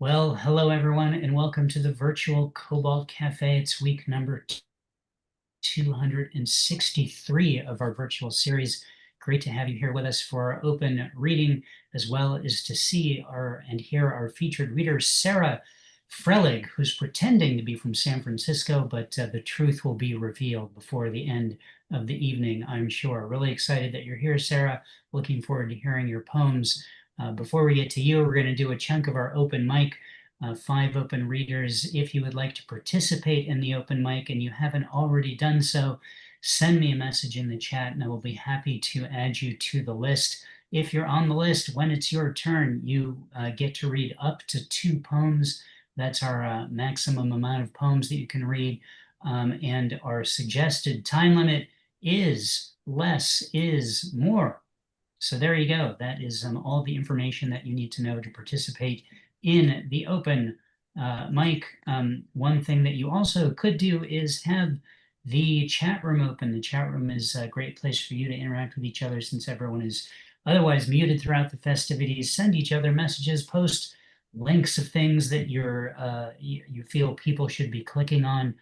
Well, hello everyone, and welcome to the virtual Cobalt Cafe. It's week number 263 of our virtual series. Great to have you here with us for our open reading, as well as to see and hear our featured reader, Sarah Frelig, who's pretending to be from San Francisco, but the truth will be revealed before the end of the evening, I'm sure. Really excited that you're here, Sarah. Looking forward to hearing your poems. Before we get to you, we're going to do a chunk of our open mic. 5 open readers. If you would like to participate in the open mic and you haven't already done so, send me a message in the chat and I will be happy to add you to the list. If you're on the list, when it's your turn, you get to read up to 2 poems. That's our maximum amount of poems that you can read. And our suggested time limit is less is more. So there you go. That is all the information that you need to know to participate in the open mic. One thing that you also could do is have the chat room open. The chat room is a great place for you to interact with each other since everyone is otherwise muted throughout the festivities. Send each other messages, post links of things that you feel people should be clicking on.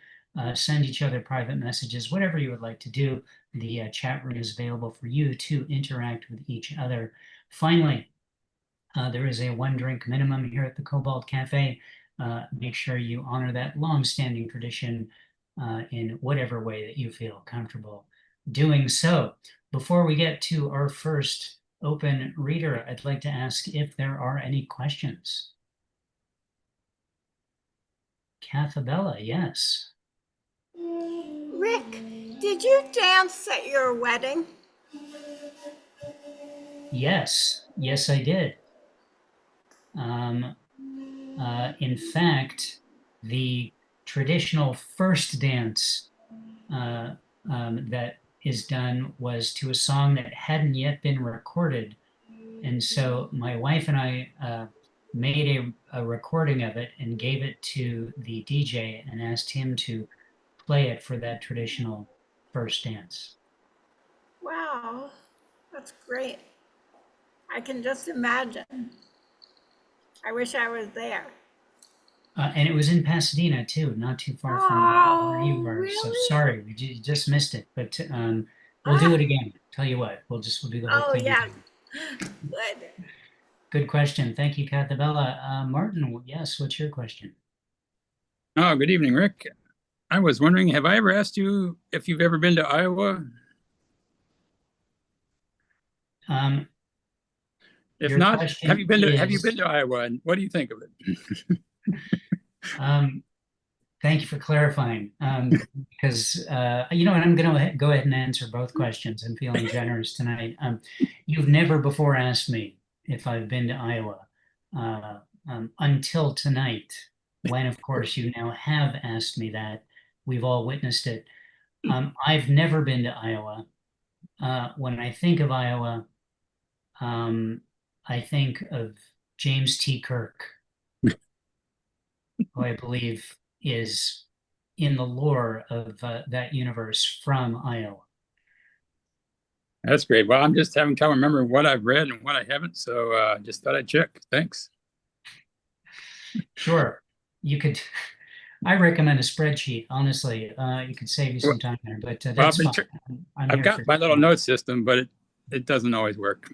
Send each other private messages, whatever you would like to do. The chat room is available for you to interact with each other. Finally, there is a 1 drink minimum here at the Cobalt Cafe. Make sure you honor that long-standing tradition in whatever way that you feel comfortable doing so. Before we get to our first open reader, I'd like to ask if there are any questions. Cathabella, yes. Rick, did you dance at your wedding? Yes, I did. In fact, the traditional first dance that is done was to a song that hadn't yet been recorded. And so my wife and I made a recording of it and gave it to the DJ and asked him to play it for that traditional first dance. Wow, that's great. I can just imagine. I wish I was there. And it was in Pasadena too, not too far from where Oh, you were. So really? sorry, just missed it. But we'll do Ah, it again. Tell you what, we'll do the whole oh, thing yes. again. Good. Good question. Thank you, Cathabella. Martin, yes, what's your question? Oh, good evening, Rick. I was wondering, have I ever asked you if you've ever been to Iowa? Um, If your not, question have you is, been to Iowa and what do you think of it? um, thank you for clarifying. Because, you know what, I'm going to go ahead and answer both questions. I'm feeling generous tonight. You've never before asked me if I've been to Iowa until tonight, when, of course, you now have asked me that. We've all witnessed it. I've never been to Iowa. When I think of Iowa, I think of James T. Kirk, who I believe is in the lore of that universe from Iowa. That's great. Well, I'm just having trouble remembering what I've read and what I haven't, so just thought I'd check. Thanks. Sure, you could. I recommend a spreadsheet. Honestly, you could save you Well, some time there, but well, that's fine. I'm I've here for got my little you. note system, but it doesn't always work.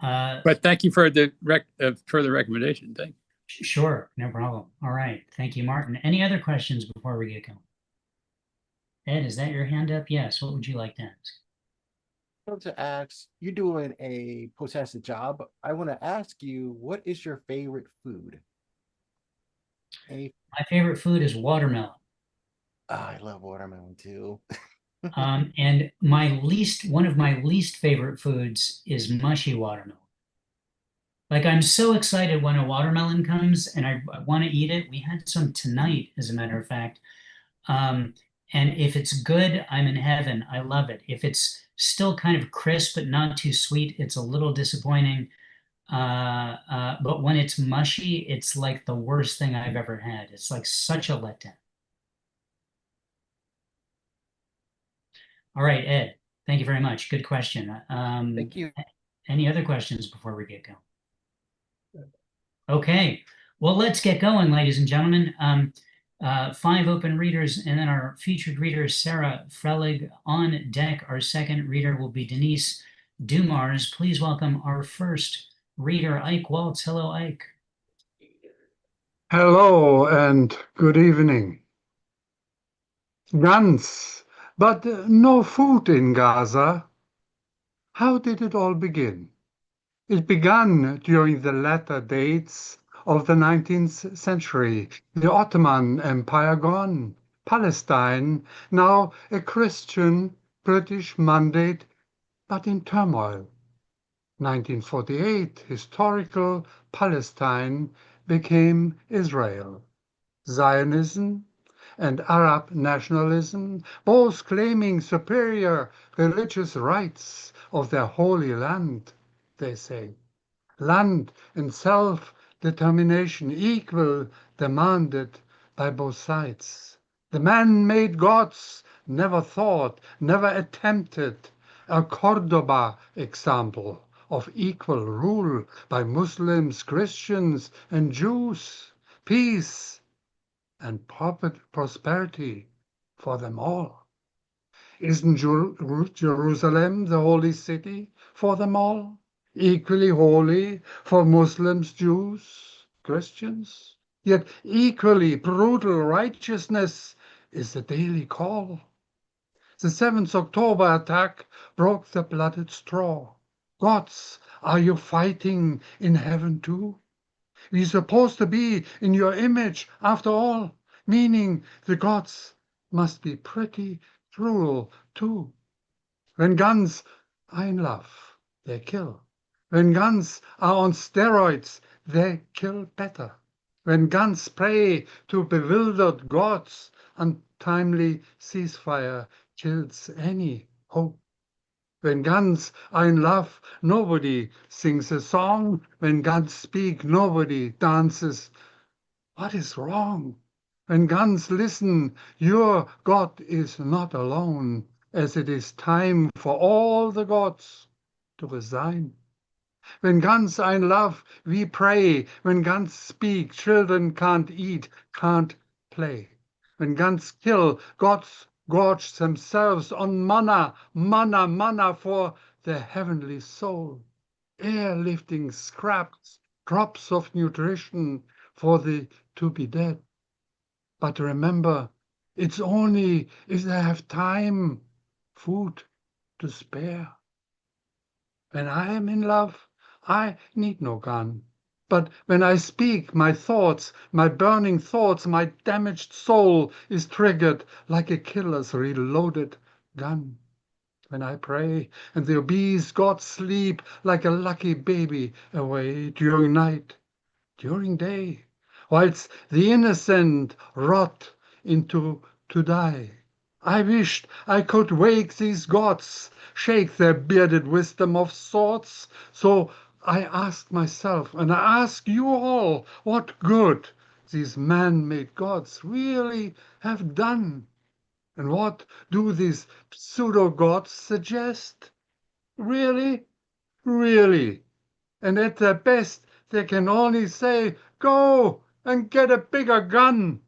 But thank you for the recommendation. Thank you. Sure, no problem. All right, thank you, Martin. Any other questions before we get going? Ed, is that your hand up? Yes. What would you like to ask? I want to ask, you're doing a post job. I want to ask you, what is your favorite food? Any, My favorite food is watermelon. I love watermelon too. And one of my least favorite foods is mushy watermelon. Like I'm so excited when a watermelon comes and I want to eat it. We had some tonight, as a matter of fact. Um, and if it's good, I'm in heaven. I love it. If it's still kind of crisp but not too sweet, it's a little disappointing. But when it's mushy, it's like the worst thing I've ever had. It's like such a letdown. All right, Ed, thank you very much. Good question. Thank you. Any other questions before we get going? Okay, well, let's get going, ladies and gentlemen. Five open readers, and then our featured reader, Sarah Frelig, on deck. Our second reader will be Denise Dumars. Please welcome our first reader, Ike Waltz. Hello, Ike. Hello and good evening. Guns, but no food in Gaza. How did it all begin? It began during the latter dates of the 19th century, the Ottoman Empire gone, Palestine, now a Christian British mandate, but in turmoil. 1948, historical Palestine became Israel. Zionism and Arab nationalism, both claiming superior religious rights of their holy land, they say. Land and self-determination equal demanded by both sides. The man-made gods never thought, never attempted a Cordoba example of equal rule by Muslims, Christians, and Jews, peace and prosperity for them all. Isn't Jerusalem the holy city for them all? Equally holy for Muslims, Jews, Christians? Yet equally brutal righteousness is the daily call. The 7th October attack broke the blooded straw. Gods, are you fighting in heaven too? We're supposed to be in your image after all, meaning the gods must be pretty cruel too. When guns are in love, they kill. When guns are on steroids, they kill better. When guns pray to bewildered gods, untimely ceasefire kills any hope. When guns are in love, nobody sings a song. When guns speak, nobody dances. What is wrong? When guns listen, your God is not alone, as it is time for all the gods to resign. When guns are in love, we pray. When guns speak, children can't eat, can't play. When guns kill, gods gorge themselves on manna, manna, manna for the heavenly soul. Air-lifting scraps, drops of nutrition for the to-be dead. But remember, it's only if they have time, food to spare. When I am in love, I need no gun. But when I speak, my thoughts, my burning thoughts, my damaged soul is triggered like a killer's reloaded gun. When I pray and the obese gods sleep like a lucky baby away during night, during day, whilst the innocent rot into to die. I wished I could wake these gods, shake their bearded wisdom of sorts. So I asked myself, and I ask you all, what good these man-made gods really have done. And what do these pseudo-gods suggest? Really? Really? And at their best, they can only say, go and get a bigger gun.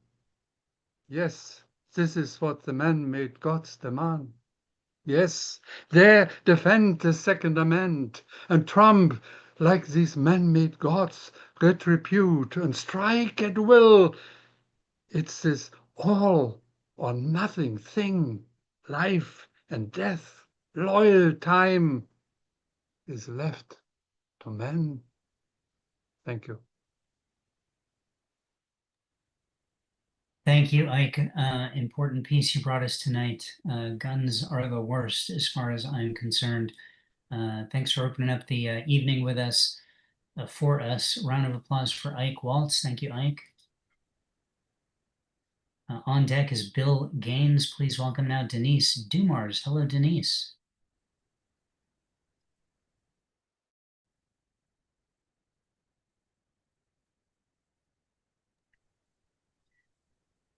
Yes, this is what the man-made gods demand. Yes, they defend the Second Amendment and trump like these man-made gods, retribute and strike at will. It's this all or nothing thing. Life and death, loyal time is left to men. Thank you. Thank you, Ike. Important piece you brought us tonight. Guns are the worst as far as I'm concerned. Thanks for opening up the evening with us, for us. Round of applause for Ike Waltz. Thank you, Ike. On deck is Bill Gaines. Please welcome now Denise Dumars. Hello, Denise.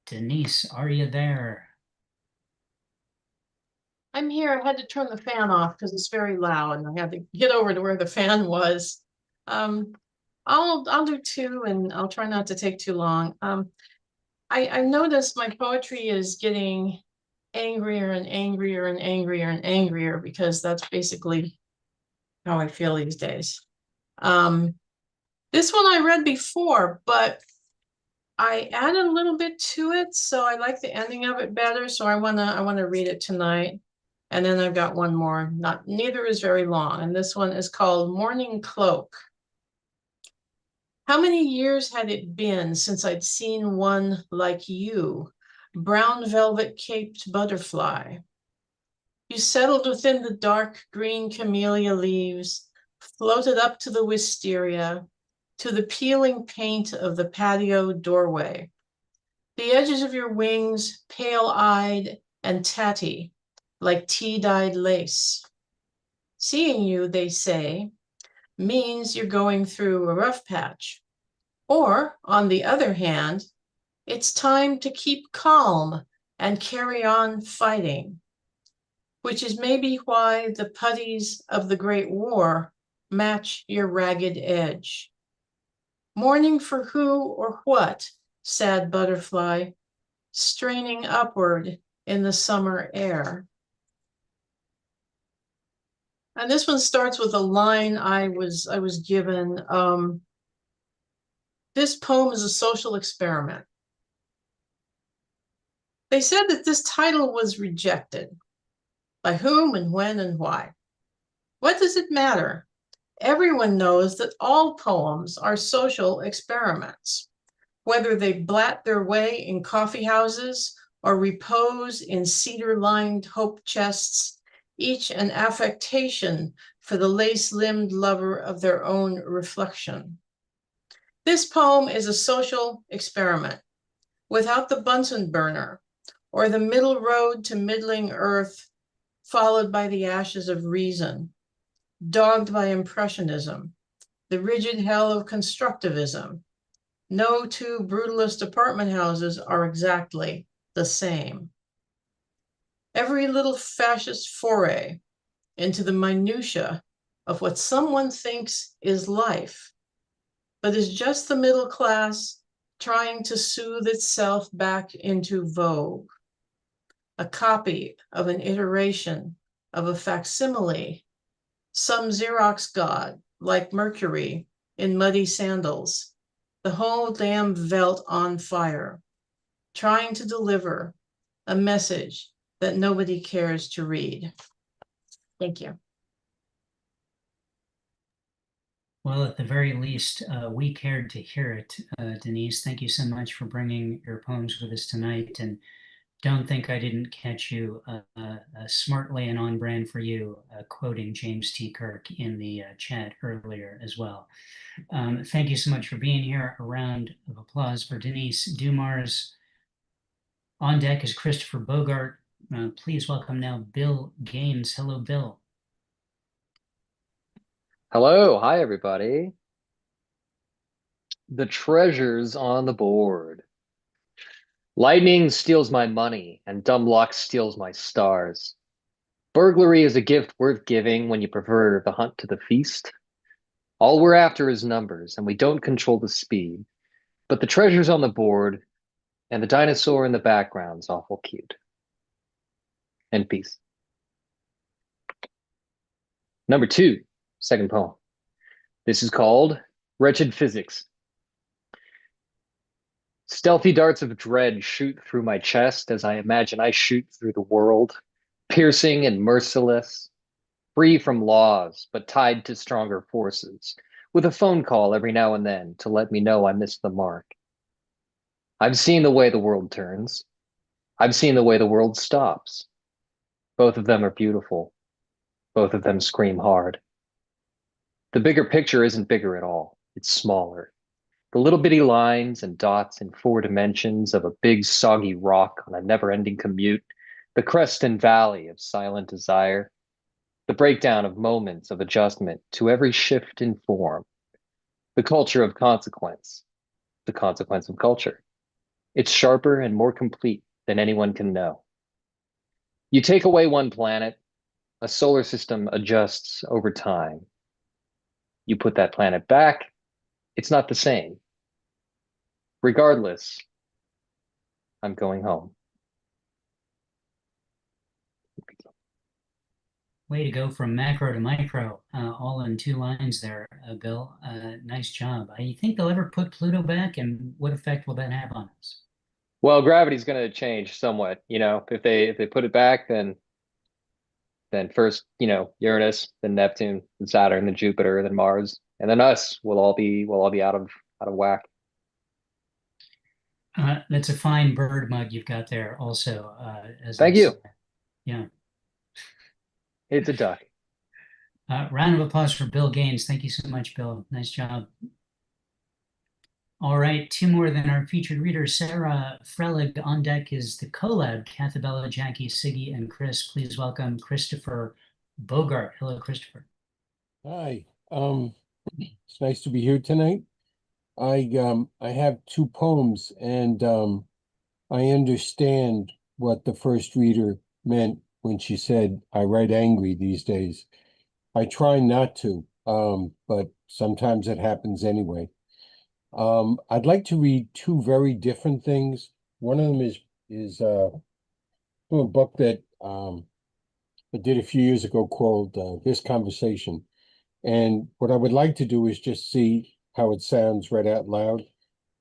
Denise, are you there? I'm here. I had to turn the fan off because it's very loud and I had to get over to where the fan was. I'll do two, and I'll try not to take too long. I noticed my poetry is getting angrier and angrier and angrier and angrier because that's basically how I feel these days. This one I read before, but I added a little bit to it, so I like the ending of it better. So I wanna read it tonight. And then I've got one more. Neither is very long, and this one is called Morning Cloak. How many years had it been since I'd seen one like you, brown velvet caped butterfly? You settled within the dark green camellia leaves, floated up to the wisteria, to the peeling paint of the patio doorway. The edges of your wings, pale-eyed and tatty, like tea-dyed lace. Seeing you, they say, means you're going through a rough patch. Or, on the other hand, it's time to keep calm and carry on fighting, which is maybe why the putties of the Great War match your ragged edge. Mourning for who or what, sad butterfly, straining upward in the summer air. And this one starts with a line I was given. This poem is a social experiment. They said that this title was rejected. By whom and when and why? What does it matter? Everyone knows that all poems are social experiments, whether they blat their way in coffee houses or repose in cedar-lined hope chests, each an affectation for the lace-limbed lover of their own reflection. This poem is a social experiment without the Bunsen burner or the middle road to middling earth, followed by the ashes of reason, dogged by impressionism, the rigid hell of constructivism. No two brutalist apartment houses are exactly the same. Every little fascist foray into the minutia of what someone thinks is life, but is just the middle class trying to soothe itself back into vogue. A copy of an iteration of a facsimile, some Xerox god like Mercury in muddy sandals, the whole damn veldt on fire, trying to deliver a message that nobody cares to read. Thank you. Well, at the very least, we cared to hear it. Denise, thank you so much for bringing your poems with us tonight. And don't think I didn't catch you smartly and on brand for you, quoting James T. Kirk in the chat earlier as well. Thank you so much for being here. A round of applause for Denise Dumars. On deck is Christopher Bogart. Please welcome now Bill Gaines. Hello, Bill. Hello, hi everybody. The treasures on the board. Lightning steals my money, and dumb luck steals my stars. Burglary is a gift worth giving when you prefer the hunt to the feast. All we're after is numbers, and we don't control the speed. But the treasures on the board, and the dinosaur in the background's awful cute. And peace. Number 2, second poem. This is called Wretched Physics. Stealthy darts of dread shoot through my chest as I imagine I shoot through the world, piercing and merciless, free from laws, but tied to stronger forces, with a phone call every now and then to let me know I missed the mark. I've seen the way the world turns. I've seen the way the world stops. Both of them are beautiful. Both of them scream hard. The bigger picture isn't bigger at all. It's smaller. The little bitty lines and dots in 4 dimensions of a big soggy rock on a never-ending commute, the crest and valley of silent desire, the breakdown of moments of adjustment to every shift in form, the culture of consequence, the consequence of culture. It's sharper and more complete than anyone can know. You take away one planet, a solar system adjusts over time. You put that planet back, It's not the same. Regardless, I'm going home. Way to go from macro to micro, all in 2 lines there, Bill. Nice job. You think they'll ever put Pluto back, and what effect will that have on us? Well, gravity's going to change somewhat. If they put it back, then first, Uranus, then Neptune, then Saturn, then Jupiter, then Mars, and then us will all be out of whack. That's a fine bird mug you've got there also. Thank you. Yeah. It's a duck. Round of applause for Bill Gaines. Thank you so much, Bill. Nice job. All right, 2 more than our featured readers. Sarah Frelig on deck is the collab. Cathabella, Jackie, Siggy, and Chris. Please welcome Christopher Bogart. Hello, Christopher. Hi. It's nice to be here tonight. I have 2 poems, and I understand what the first reader meant when she said I write angry these days. I try not to, but sometimes it happens anyway. I'd like to read 2 very different things. One of them is from a book that I did a few years ago called This Conversation. And what I would like to do is just see how it sounds read out loud,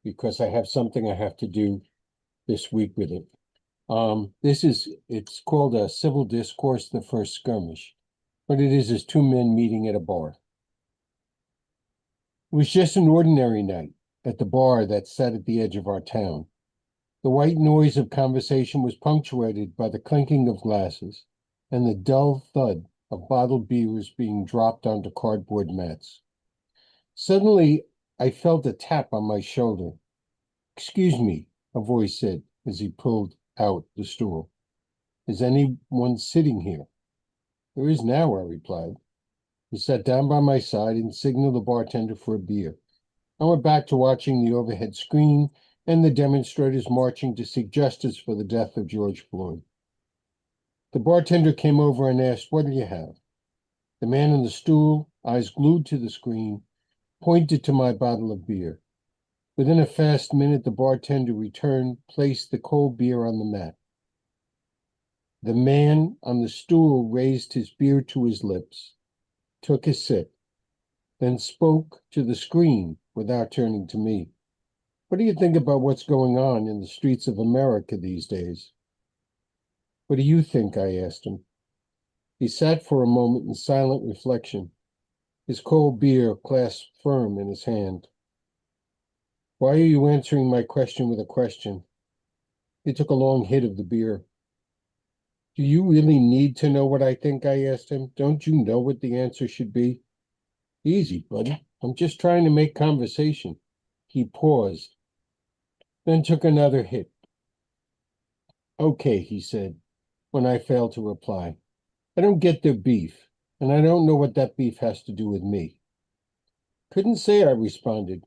because I have something I have to do this week with it. It's called a Civil Discourse, the First Skirmish. What it is 2 men meeting at a bar. It was just an ordinary night at the bar that sat at the edge of our town. The white noise of conversation was punctuated by the clinking of glasses and the dull thud of bottled beers being dropped onto cardboard mats. Suddenly, I felt a tap on my shoulder. "Excuse me," a voice said as he pulled out the stool. "Is anyone sitting here?" "There is now," I replied. He sat down by my side and signaled the bartender for a beer. I went back to watching the overhead screen and the demonstrators marching to seek justice for the death of George Floyd. The bartender came over and asked, "What do you have?" The man on the stool, eyes glued to the screen, pointed to my bottle of beer. Within a fast minute, the bartender returned, placed the cold beer on the mat. The man on the stool raised his beer to his lips, took a sip, then spoke to the screen without turning to me. "What do you think about what's going on in the streets of America these days?" "What do you think?" I asked him. He sat for a moment in silent reflection, his cold beer clasped firm in his hand. "Why are you answering my question with a question?" He took a long hit of the beer. "Do you really need to know what I think?" I asked him. "Don't you know what the answer should be?" "Easy, buddy. I'm just trying to make conversation." He paused, then took another hit. "Okay," he said, when I failed to reply. "I don't get their beef, and I don't know what that beef has to do with me." "Couldn't say," I responded.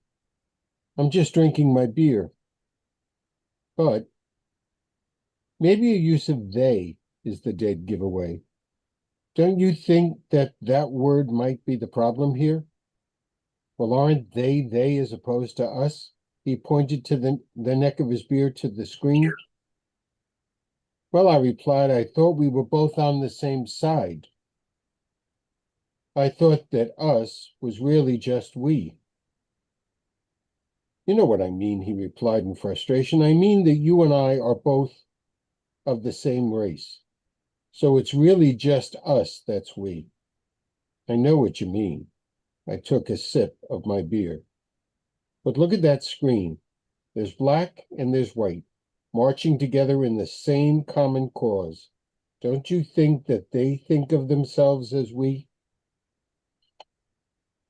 "I'm just drinking my beer." But maybe a use of they is the dead giveaway. Don't you think that word might be the problem here? Well, aren't they as opposed to us? He pointed to the neck of his beer to the screen. "Well," I replied, "I thought we were both on the same side. I thought that us was really just we." "You know what I mean," he replied in frustration. "I mean that you and I are both of the same race. So it's really just us that's we." "I know what you mean." I took a sip of my beer. "But look at that screen. There's black and there's white, marching together in the same common cause. Don't you think that they think of themselves as we?"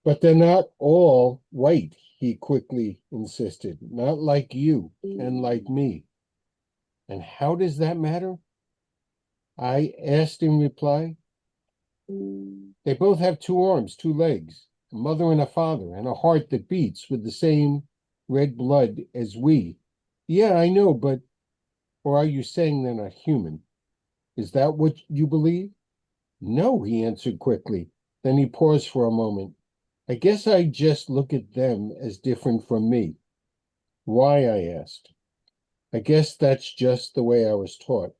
"But they're not all white," he quickly insisted. "Not like you and like me." "And how does that matter?" I asked in reply. "They both have 2 arms, 2 legs, a mother and a father, and a heart that beats with the same red blood as we." "Yeah, I know, but..." "Or are you saying they're not human? Is that what you believe?" "No," he answered quickly. Then he paused for a moment. I guess I just look at them as different from me. Why, I asked. I guess that's just the way I was taught.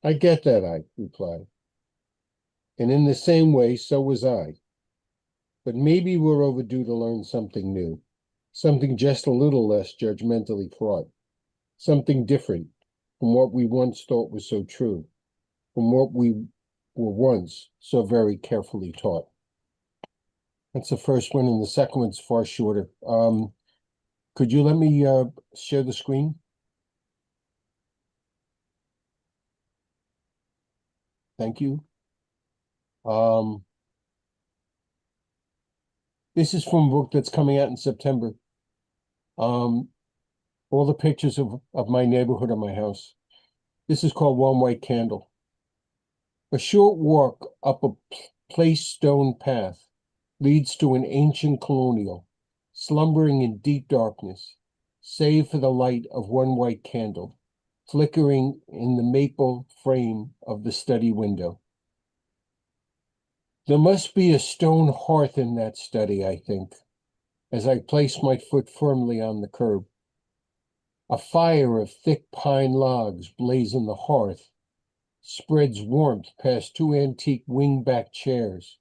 I get that, I replied. And in the same way, so was I. But maybe we're overdue to learn something new, something just a little less judgmentally fraught, something different from what we once thought was so true, from what we were once so very carefully taught. That's the first one, and the second one's far shorter. Could you let me share the screen? Thank you. This is from a book that's coming out in September. All the pictures of my neighborhood and my house. This is called One White Candle. A short walk up a placed stone path leads to an ancient colonial, slumbering in deep darkness, save for the light of one white candle, flickering in the maple frame of the study window. There must be a stone hearth in that study, I think, as I place my foot firmly on the curb. A fire of thick pine logs blaze in the hearth, spreads warmth past two antique wing-back chairs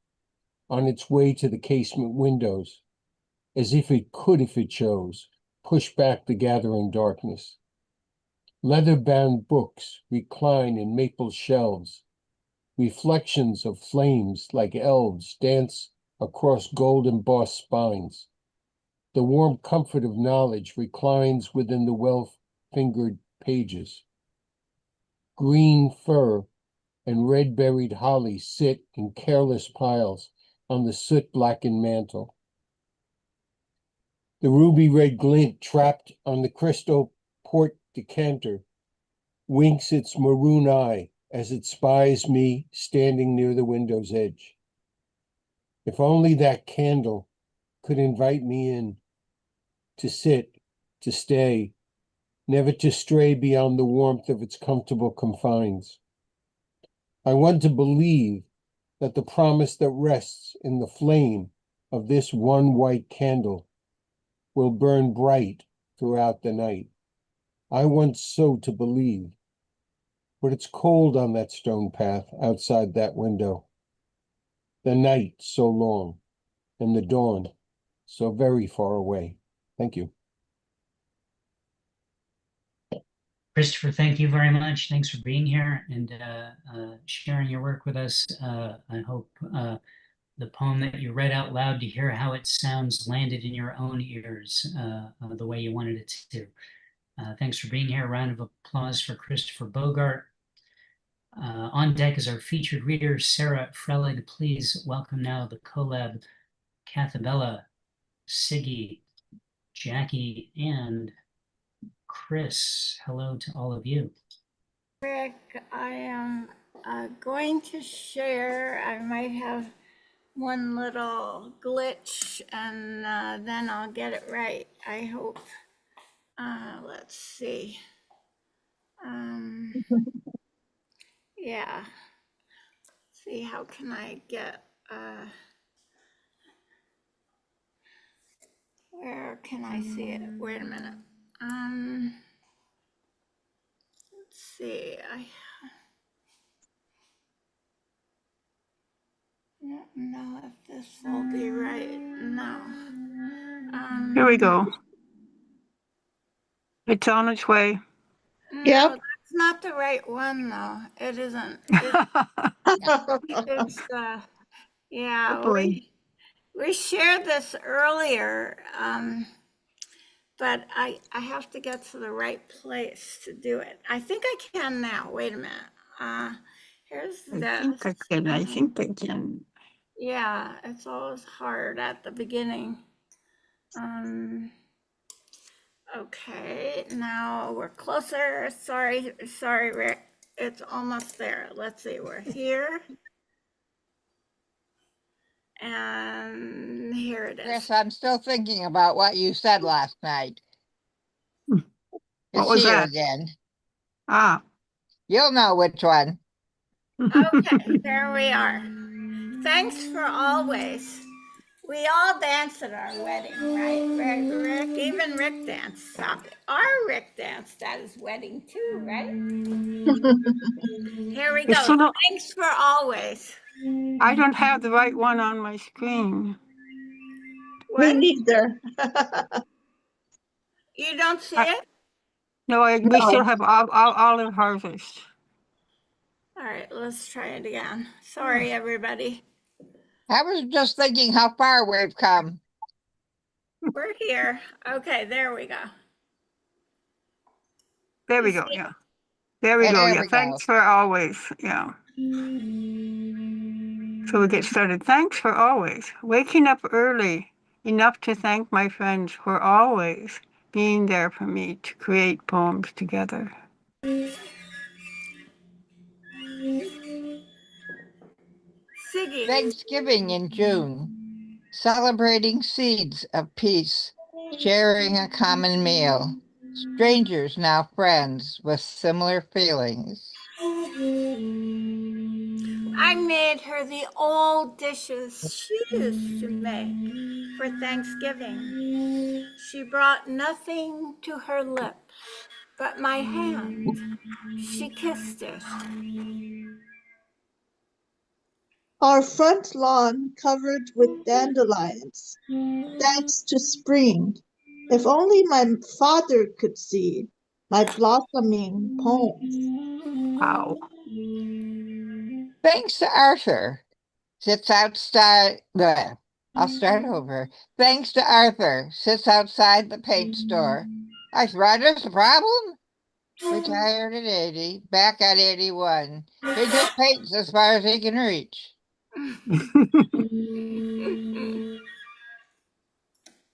on its way to the casement windows, as if it could, if it chose, push back the gathering darkness. Leather-bound books recline in maple shelves. Reflections of flames like elves dance across gold-embossed spines. The warm comfort of knowledge reclines within the well-fingered pages. Green fir and red-berried holly sit in careless piles on the soot-blackened mantle. The ruby-red glint trapped on the crystal port decanter winks its maroon eye as it spies me standing near the window's edge. If only that candle could invite me in, to sit, to stay, never to stray beyond the warmth of its comfortable confines. I want to believe that the promise that rests in the flame of this one white candle will burn bright throughout the night. I want so to believe, but it's cold on that stone path outside that window. The night so long, and the dawn so very far away. Thank you. Christopher, thank you very much. Thanks for being here and sharing your work with us. I hope the poem that you read out loud to hear how it sounds landed in your own ears the way you wanted it to. Thanks for being here. A round of applause for Christopher Bogart. On deck is our featured reader, Sarah Frelig. Please welcome now the collab, Cathabella, Siggy, Jackie, and Chris. Hello to all of you. Rick, I am going to share. I might have one little glitch and then I'll get it right. I hope. Let's see. Yeah. See, how can I get, where can I see it? Wait a minute. Let's see. I don't know if this will be right. No. Here we go. It's on its way. No, Yep. that's not the right one, though. It isn't. It's yeah. Hopefully. We shared this earlier, but I have to get to the right place to do it. I think I can now. Wait a minute. Here's this. I think I can. Yeah, it's always hard at the beginning. Okay, now we're closer. Sorry, Rick. It's almost there. Let's see, we're here. And here it is. Chris, I'm still thinking about what you said last night. What It's was here that? again. Ah, You'll know which one. Okay, there we are. Thanks for always. We all dance at our wedding, right? Rick, even Rick danced. Our Rick danced at his wedding too, right? Here we It's go. still not, Thanks for always. I don't have the right one on my screen. Me What? neither. You don't see I- it? No, we still have Olive Harvest. All right, let's try it again. Sorry, everybody. I was just thinking how far we've come. We're here. Okay, there we go. There we You go, see? yeah. There we go, There yeah. we go. Thanks for always, yeah. So we get started. Thanks for always. Waking up early, enough to thank my friends for always being there for me to create poems together. Siggy. Thanksgiving in June, celebrating seeds of peace, sharing a common meal, strangers now friends with similar feelings. I made her the old dishes she used to make for Thanksgiving. She brought nothing to her lips but my hand. She kissed it. Our front lawn covered with dandelions, thanks to spring. If only my father could see my blossoming poems. Wow. Thanks to Arthur, sits outside the. I'll start over. Thanks to Arthur, sits outside the paint store. Arthritis a problem? Retired at 80, back at 81. He just paints as far as he can reach.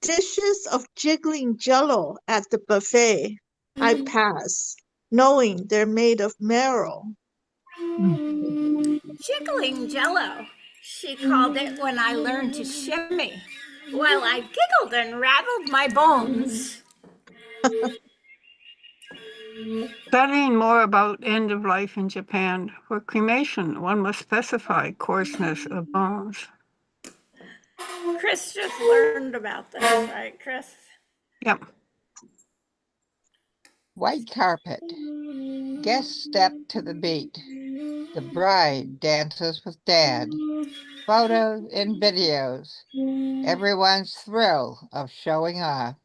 Dishes of jiggling jello at the buffet. I pass, knowing they're made of marrow. Jiggling jello, she called it when I learned to shimmy, while I giggled and rattled my bones. Studying more about end of life in Japan. For cremation, one must specify coarseness of bones. Chris just learned about this, right, Chris? Yep. White carpet. Guests step to the beat. The bride dances with dad. Photos and videos. Everyone's thrill of showing off.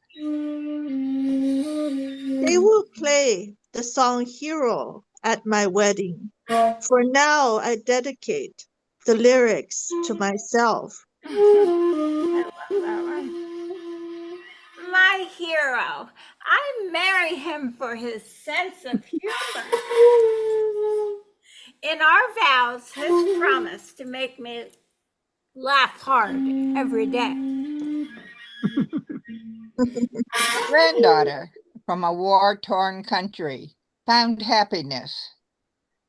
They will play the song Hero at my wedding. For now, I dedicate the lyrics to myself. I love that one. My hero. I marry him for his sense of humor. In our vows, his promise to make me laugh hard every day. Granddaughter from a war-torn country found happiness.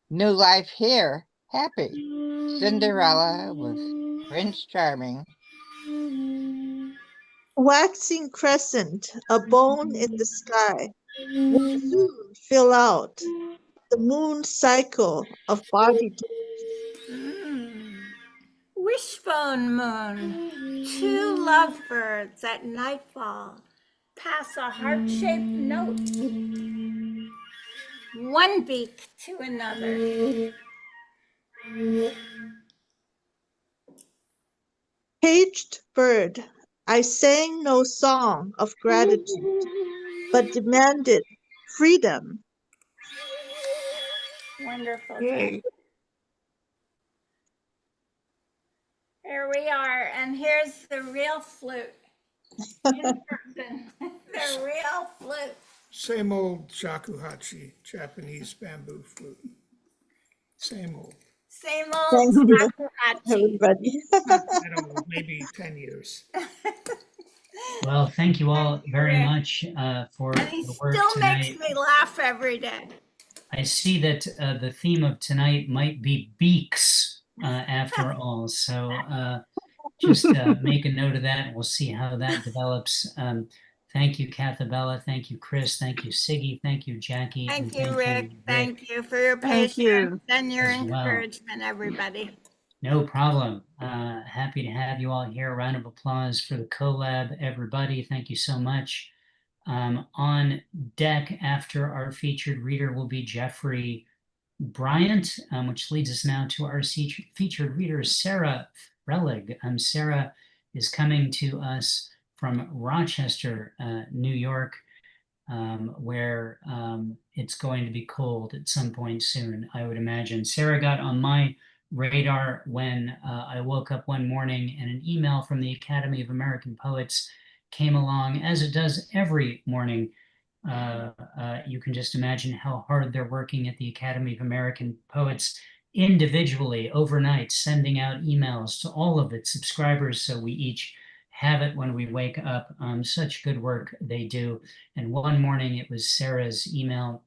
New life here, happy. Cinderella with Prince Charming. Waxing crescent, a bone in the sky, will soon fill out the moon cycle of Barbie. Wishbone moon, two lovebirds at nightfall pass a heart-shaped note, one beak to another. Caged bird, I sang no song of gratitude, but demanded freedom. Wonderful. Yay. Here we are, and here's the real flute. In person, the real flute. Same old shakuhachi, Japanese bamboo flute. Same old. Same old Thank you, shakuhachi. everybody. I don't know, maybe 10 years. Well, thank you all very much for And he the work still tonight. makes me laugh every day. I see that the theme of tonight might be beaks after all. So just make a note of that. We'll see how that develops. Thank you, Cathabella. Thank you, Chris. Thank you, Siggy. Thank you, Jackie. Thank and you, Rick. Thank you for your Thank patience you. and your as well. encouragement, everybody. No problem. Happy to have you all here. Round of applause for the collab, everybody. Thank you so much. On deck after our featured reader will be Jeffrey Bryant, which leads us now to our featured reader, Sarah Frelig. Sarah is coming to us from Rochester, New York, where it's going to be cold at some point soon, I would imagine. Sarah got on my radar when I woke up one morning and an email from the Academy of American Poets came along, as it does every morning. You can just imagine how hard they're working at the Academy of American Poets individually overnight, sending out emails to all of its subscribers so we each have it when we wake up. Such good work they do. And one morning it was Sarah's email,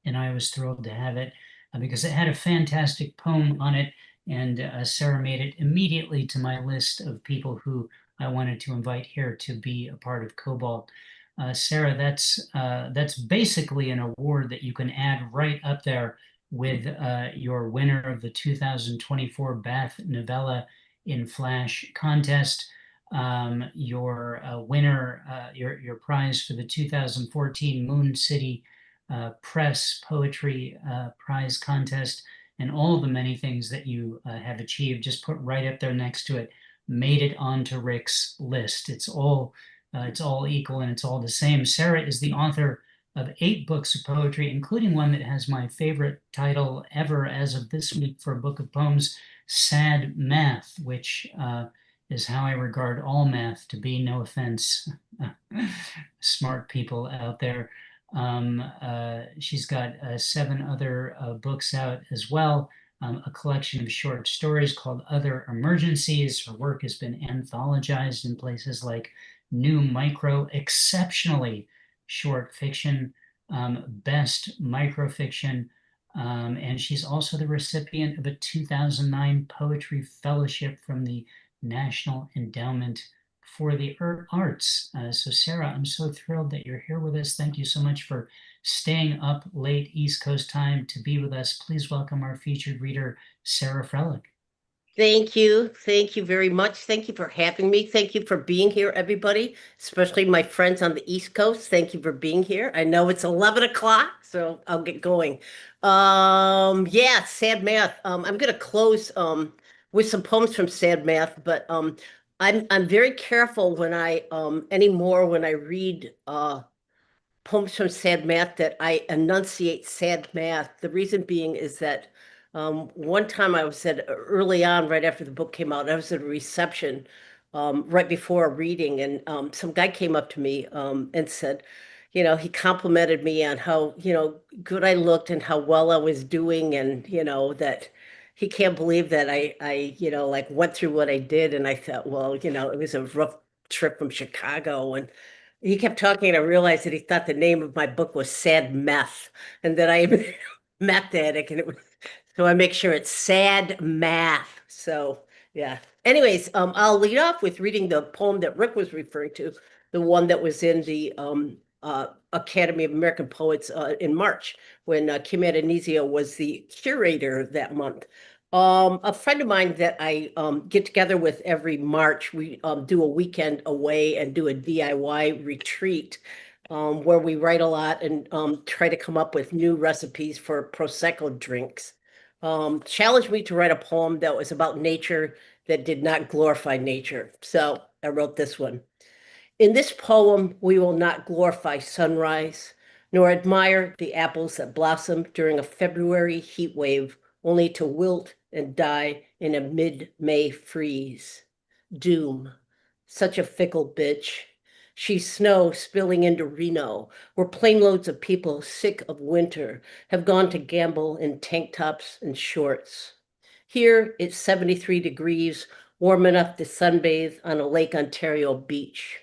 and I was thrilled to have it because it had a fantastic poem on it. And Sarah made it immediately to my list of people who I wanted to invite here to be a part of Cobalt. Sarah, that's basically an award that you can add right up there with your winner of the 2024 Bath Novella in Flash contest, your winner, your prize for the 2014 Moon City Press Poetry Prize contest, and all the many things that you have achieved. Just put right up there next to it. Made it onto Rick's list. It's all equal and it's all the same. Sarah is the author of 8 books of poetry, including one that has my favorite title ever as of this week for a book of poems, Sad Math, which is how I regard all math to be. No offense, smart people out there. She's got 7 other books out as well, a collection of short stories called Other Emergencies. Her work has been anthologized in places like New Micro, exceptionally short fiction, best microfiction, and she's also the recipient of a 2009 Poetry Fellowship from the National Endowment for the Arts. So Sarah, I'm so thrilled that you're here with us. Thank you so much for staying up late East Coast time to be with us. Please welcome our featured reader, Sarah Frelick. Thank you. Thank you very much. Thank you for having me. Thank you for being here, everybody, especially my friends on the East Coast. Thank you for being here. I know it's 11 o'clock, so I'll get going. Yeah, Sad Math. I'm going to close with some poems from Sad Math, but I'm very careful when I anymore when I read poems from Sad Math that I enunciate sad math. The reason being is that one time I was at early on, right after the book came out, I was at a reception right before a reading, and some guy came up to me and said, he complimented me on how, good I looked and how well I was doing, and, that he can't believe that I like went through what I did. And I thought, well, it was a rough trip from Chicago, and he kept talking, and I realized that he thought the name of my book was Sad Meth, and that I am a meth addict, and it was, so I make sure it's Sad Math. So yeah. Anyways, I'll lead off with reading the poem that Rick was referring to, the one that was in the Academy of American Poets in March, when Kim Adenizio was the curator that month. A friend of mine that I get together with every March, we do a weekend away and do a DIY retreat where we write a lot and try to come up with new recipes for Prosecco drinks. Challenged me to write a poem that was about nature that did not glorify nature. So I wrote this one. In this poem, we will not glorify sunrise, nor admire the apples that blossom during a February heat wave, only to wilt and die in a mid-May freeze. Doom, such a fickle bitch. She's snow spilling into Reno, where plane loads of people sick of winter have gone to gamble in tank tops and shorts. Here it's 73 degrees, warm enough to sunbathe on a Lake Ontario beach.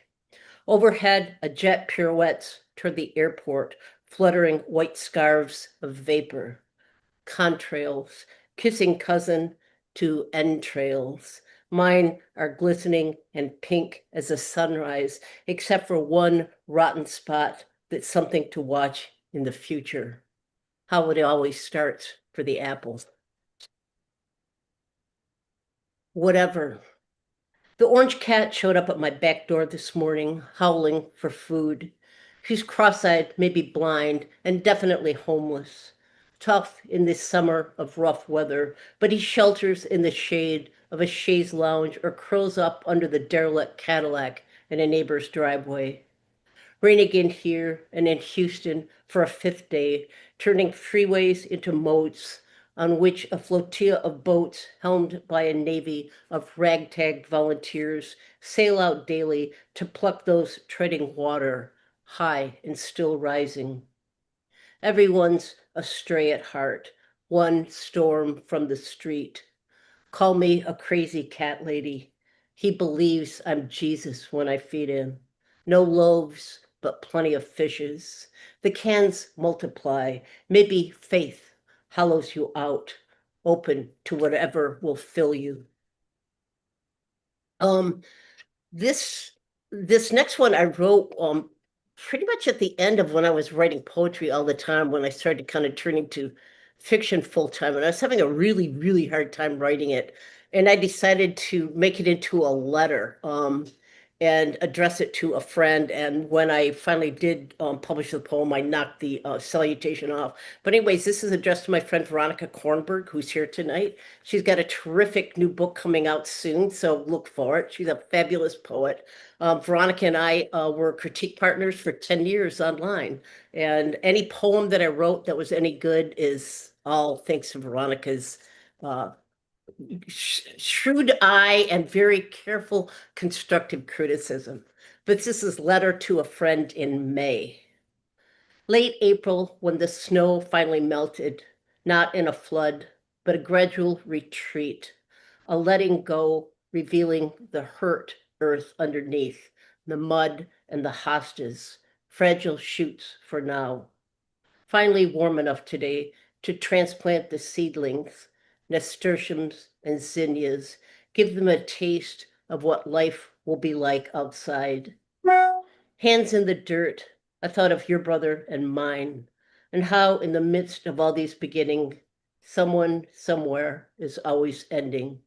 Overhead, a jet pirouettes toward the airport, fluttering white scarves of vapor. Contrails, kissing cousin to entrails. Mine are glistening and pink as a sunrise, except for one rotten spot that's something to watch in the future. How it always starts for the apples. Whatever. The orange cat showed up at my back door this morning, howling for food. He's cross-eyed, maybe blind, and definitely homeless. Tough in this summer of rough weather, but he shelters in the shade of a chaise lounge or curls up under the derelict Cadillac in a neighbor's driveway. Rain again here and in Houston for a fifth day, turning freeways into moats on which a flotilla of boats helmed by a navy of ragtag volunteers sail out daily to pluck those treading water, high and still rising. Everyone's astray at heart, one storm from the street. Call me a crazy cat lady. He believes I'm Jesus when I feed him. No loaves, but plenty of fishes. The cans multiply. Maybe faith hollows you out, open to whatever will fill you. Um, this this next one I wrote pretty much at the end of when I was writing poetry all the time, when I started kind of turning to fiction full time, and I was having a really, really hard time writing it. And I decided to make it into a letter and address it to a friend. And when I finally did publish the poem, I knocked the salutation off. But anyways, this is addressed to my friend Veronica Kornberg, who's here tonight. She's got a terrific new book coming out soon, so look for it. She's a fabulous poet. Veronica and I were critique partners for 10 years online. And any poem that I wrote that was any good is all thanks to Veronica's shrewd eye and very careful constructive criticism. But this is letter to a friend in May. Late April, when the snow finally melted, not in a flood, but a gradual retreat, a letting go, revealing the hurt earth underneath, the mud and the hostas, fragile shoots for now. Finally warm enough today to transplant the seedlings, nasturtiums and zinnias, give them a taste of what life will be like outside. Hands in the dirt, I thought of your brother and mine, and how in the midst of all these beginning, someone somewhere is always ending.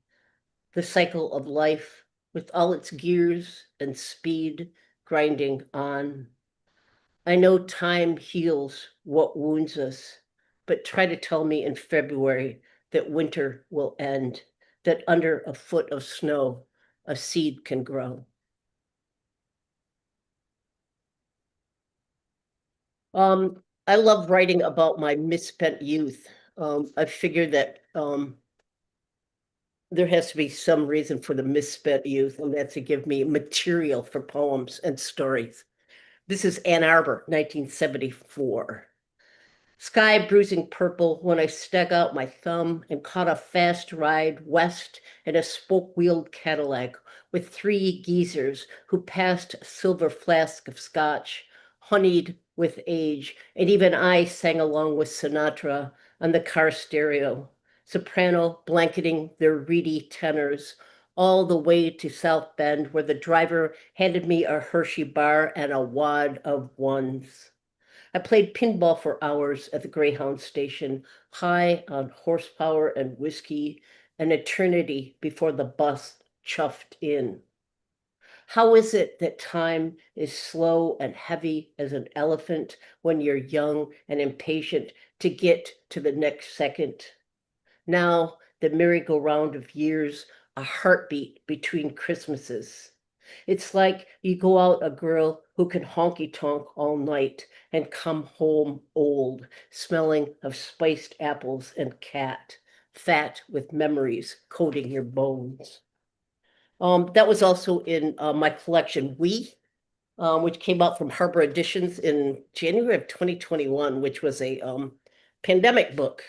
The cycle of life with all its gears and speed grinding on. I know time heals what wounds us, but try to tell me in February that winter will end, that under a foot of snow, a seed can grow. I love writing about my misspent youth. I figured that there has to be some reason for the misspent youth, and that's to give me material for poems and stories. This is Ann Arbor, 1974. Sky bruising purple when I stuck out my thumb and caught a fast ride west in a spoke-wheeled Cadillac with three geezers who passed a silver flask of scotch, honeyed with age, and even I sang along with Sinatra on the car stereo, soprano blanketing their reedy tenors, all the way to South Bend, where the driver handed me a Hershey bar and a wad of ones. I played pinball for hours at the Greyhound station, high on horsepower and whiskey, an eternity before the bus chuffed in. How is it that time is slow and heavy as an elephant when you're young and impatient to get to the next second? Now, the merry-go-round of years, a heartbeat between Christmases. It's like you go out a girl who can honky-tonk all night and come home old, smelling of spiced apples and cat, fat with memories coating your bones. That was also in my collection, which came out from Harbor Editions in January of 2021, which was a pandemic book.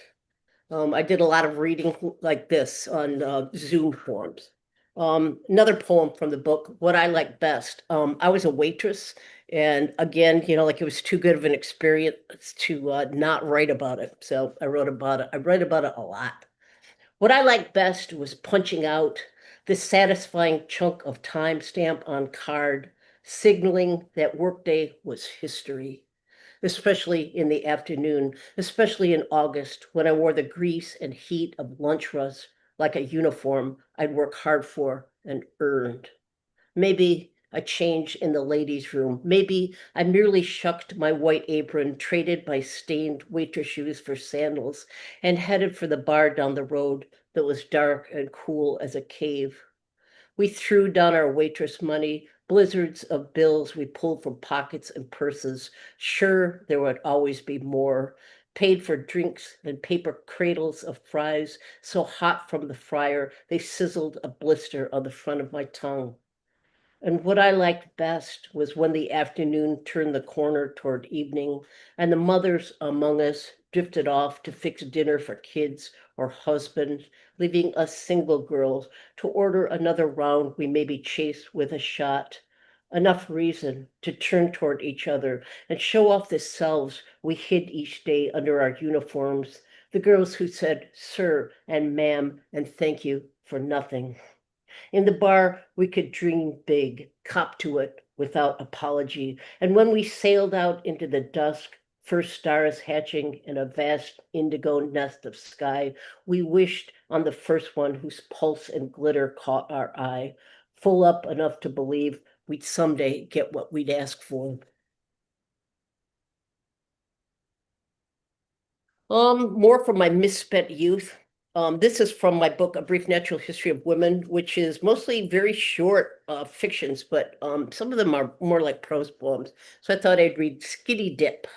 I did a lot of reading like this on Zoom forums. Another poem from the book, What I Like Best. I was a waitress, and again, like it was too good of an experience to not write about it. So I wrote about it. I write about it a lot. What I liked best was punching out the satisfying chunk of timestamp on card, signaling that workday was history, especially in the afternoon, especially in August when I wore the grease and heat of lunch rush like a uniform I'd work hard for and earned. Maybe a change in the ladies' room. Maybe I merely shucked my white apron, traded my stained waitress shoes for sandals, and headed for the bar down the road that was dark and cool as a cave. We threw down our waitress money, blizzards of bills we pulled from pockets and purses, sure there would always be more. Paid for drinks and paper cradles of fries, so hot from the fryer they sizzled a blister on the front of my tongue. And what I liked best was when the afternoon turned the corner toward evening, and the mothers among us drifted off to fix dinner for kids or husbands, leaving us single girls to order another round we maybe chase with a shot. Enough reason to turn toward each other and show off the selves we hid each day under our uniforms, the girls who said sir and ma'am and thank you for nothing. In the bar, we could dream big, cop to it without apology. And when we sailed out into the dusk, first stars hatching in a vast indigo nest of sky, we wished on the first one whose pulse and glitter caught our eye, full up enough to believe we'd someday get what we'd asked for. More from my misspent youth. This is from my book, A Brief Natural History of Women, which is mostly very short fictions, but some of them are more like prose poems. So I thought I'd read Skitty Dip.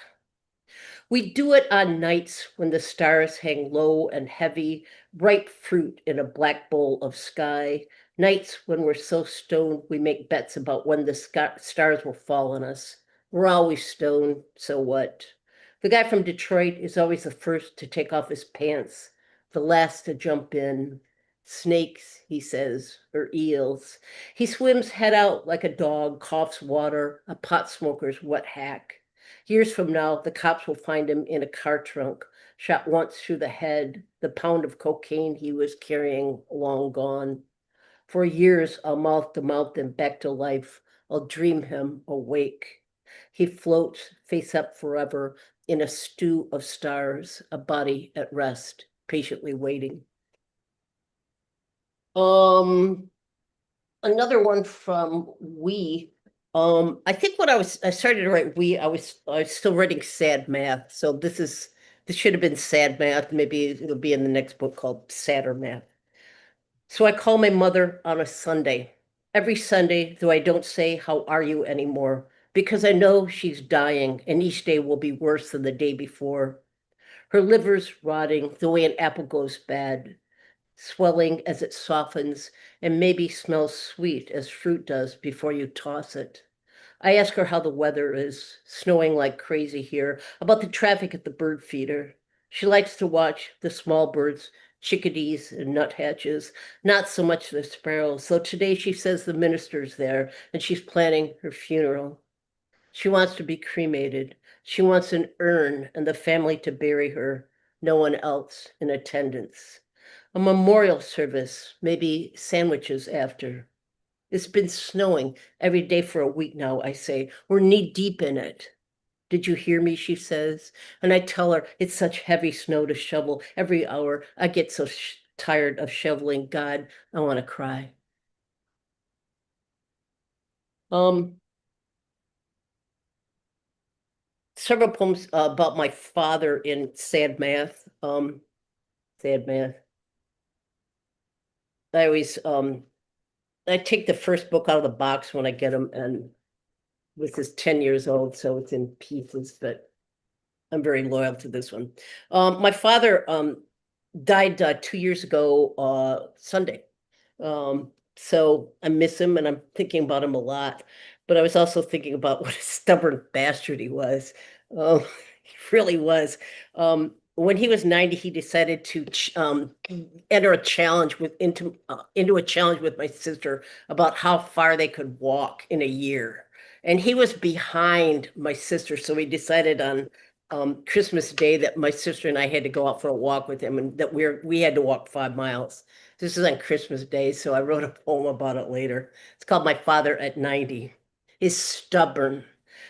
We do it on nights when the stars hang low and heavy, ripe fruit in a black bowl of sky. Nights when we're so stoned we make bets about when the stars will fall on us. We're always stoned, so what? The guy from Detroit is always the first to take off his pants, the last to jump in. Snakes, he says, or eels. He swims head out like a dog, coughs water, a pot smoker's wet hack. Years from now, the cops will find him in a car trunk, shot once through the head, the pound of cocaine he was carrying long gone. For years, I'll mouth to mouth and back to life. I'll dream him awake. He floats face up forever in a stew of stars, a body at rest, patiently waiting. Another one from We. I think when I started to write I was still writing sad math. So this should have been sad math. Maybe it'll be in the next book called Sadder Math. So I call my mother on a Sunday. Every Sunday, though I don't say how are you anymore, because I know she's dying and each day will be worse than the day before. Her liver's rotting the way an apple goes bad, swelling as it softens and maybe smells sweet as fruit does before you toss it. I ask her how the weather is, snowing like crazy here, about the traffic at the bird feeder. She likes to watch the small birds, chickadees and nuthatches, not so much the sparrows. So today she says the minister's there and she's planning her funeral. She wants to be cremated. She wants an urn and the family to bury her, no one else in attendance. A memorial service, maybe sandwiches after. It's been snowing every day for a week now, I say. We're knee deep in it. Did you hear me? She says. And I tell her it's such heavy snow to shovel every hour. I get so tired of shoveling. God, I want to cry. Several poems about my father in sad math. Sad math. I always I take the first book out of the box when I get them, and this is 10 years old, so it's in pieces, but I'm very loyal to this one. My father died 2 years ago, Sunday. So I miss him and I'm thinking about him a lot. But I was also thinking about what a stubborn bastard he was. He really was. When he was 90, he decided to enter a challenge into a challenge with my sister about how far they could walk in a year. And he was behind my sister, so we decided on Christmas Day that my sister and I had to go out for a walk with him, and that we had to walk 5 miles. This is on Christmas Day, so I wrote a poem about it later. It's called My Father at 90. Is stubborn,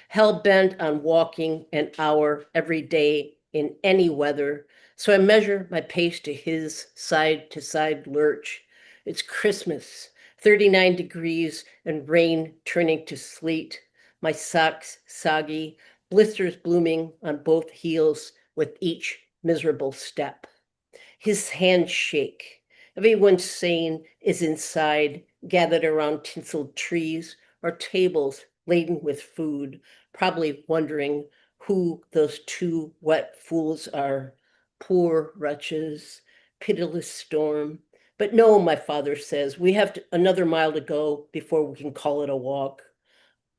hell bent on walking an hour every day in any weather, so I measure my pace to his side-to-side lurch. It's Christmas, 39 degrees and rain turning to sleet, my socks soggy, blisters blooming on both heels with each miserable step. His hands shake. Everyone sane is inside, gathered around tinseled trees or tables laden with food, probably wondering who those two wet fools are. Poor wretches, pitiless storm. But no, my father says, we have another mile to go before we can call it a walk.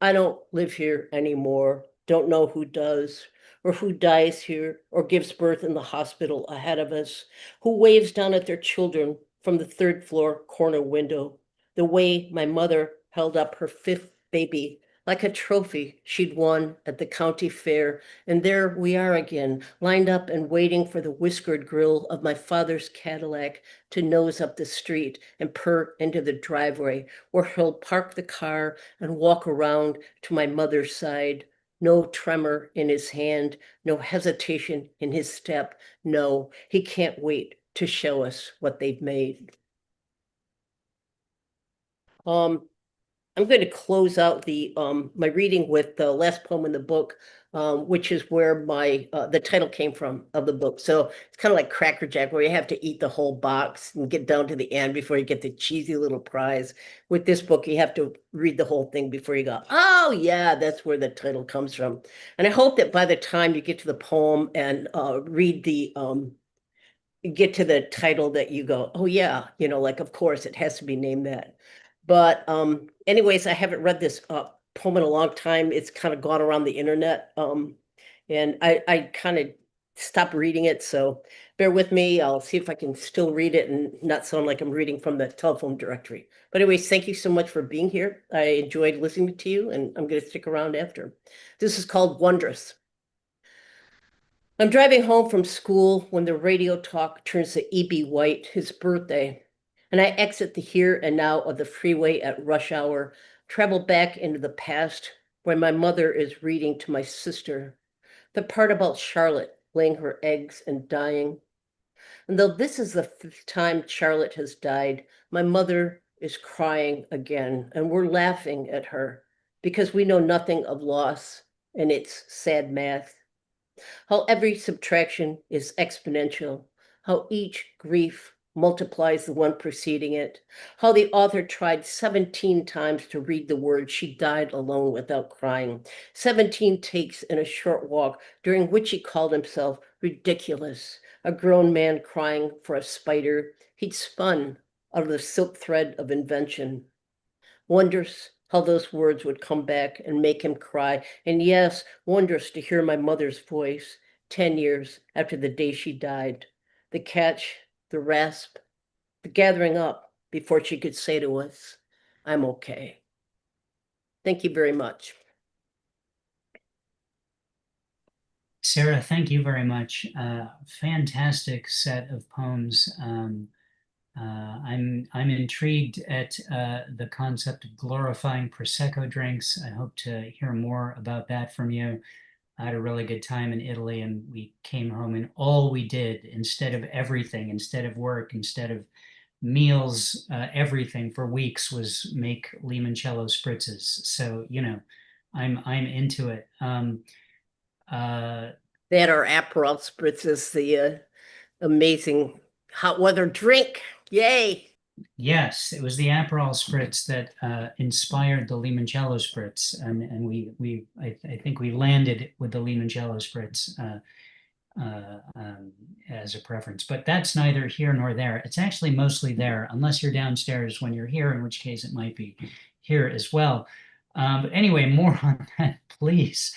I don't live here anymore, don't know who does, or who dies here, or gives birth in the hospital ahead of us, who waves down at their children from the third floor corner window, the way my mother held up her fifth baby like a trophy she'd won at the county fair. And there we are again, lined up and waiting for the whiskered grill of my father's Cadillac to nose up the street and purr into the driveway, where he'll park the car and walk around to my mother's side. No tremor in his hand, no hesitation in his step. No, he can't wait to show us what they've made. I'm going to close out the my reading with the last poem in the book, which is where my the title came from of the book. So it's kind of like Cracker Jack, where you have to eat the whole box and get down to the end before you get the cheesy little prize. With this book, you have to read the whole thing before you go, oh yeah, that's where the title comes from. And I hope that by the time you get to the poem and read the get to the title that you go, oh yeah, you know, like of course it has to be named that. But anyways, I haven't read this poem in a long time. It's kind of gone around the internet. And I kind of stopped reading it. So bear with me. I'll see if I can still read it and not sound like I'm reading from the telephone directory. But anyways, thank you so much for being here. I enjoyed listening to you, and I'm going to stick around after. This is called Wondrous. I'm driving home from school when the radio talk turns to E.B. White, his birthday, and I exit the here and now of the freeway at rush hour, travel back into the past where my mother is reading to my sister the part about Charlotte laying her eggs and dying. And though this is the fifth time Charlotte has died, my mother is crying again, and we're laughing at her because we know nothing of loss and its sad math. How every subtraction is exponential, how each grief multiplies the one preceding it, how the author tried 17 times to read the words she died alone without crying, 17 takes in a short walk during which he called himself ridiculous, a grown man crying for a spider he'd spun out of the silk thread of invention. Wonders how those words would come back and make him cry. And yes, wondrous to hear my mother's voice 10 years after the day she died. The catch, the rasp, the gathering up before she could say to us, I'm okay. Thank you very much. Sarah, thank you very much. Fantastic set of poems. I'm intrigued at the concept of glorifying Prosecco drinks. I hope to hear more about that from you. I had a really good time in Italy, and we came home, and all we did, instead of everything, instead of work, instead of meals, everything for weeks, was make limoncello spritzes. So, you know, I'm into it. That or Aperol spritzes, the amazing hot weather drink. Yay! Yes, it was the Aperol spritz that inspired the limoncello spritz, and I think we landed with the limoncello spritz as a preference. But that's neither here nor there. It's actually mostly there, unless you're downstairs when you're here, in which case it might be here as well. But anyway, more on that, please.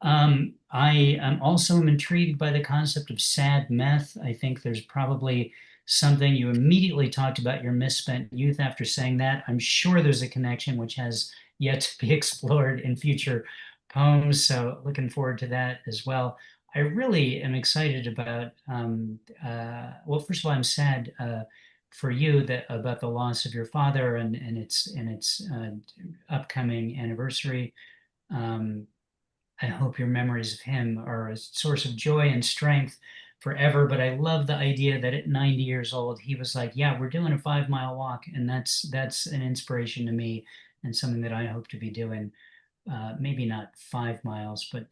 I am also intrigued by the concept of sad meth. I think there's probably something you immediately talked about your misspent youth after saying that. I'm sure there's a connection which has yet to be explored in future poems. So looking forward to that as well. I really am excited about, well, first of all, I'm sad for you that about the loss of your father and its upcoming anniversary. I hope your memories of him are a source of joy and strength forever. But I love the idea that at 90 years old, he was like, yeah, we're doing a 5-mile walk. And that's an inspiration to me and something that I hope to be doing. Maybe not 5 miles, but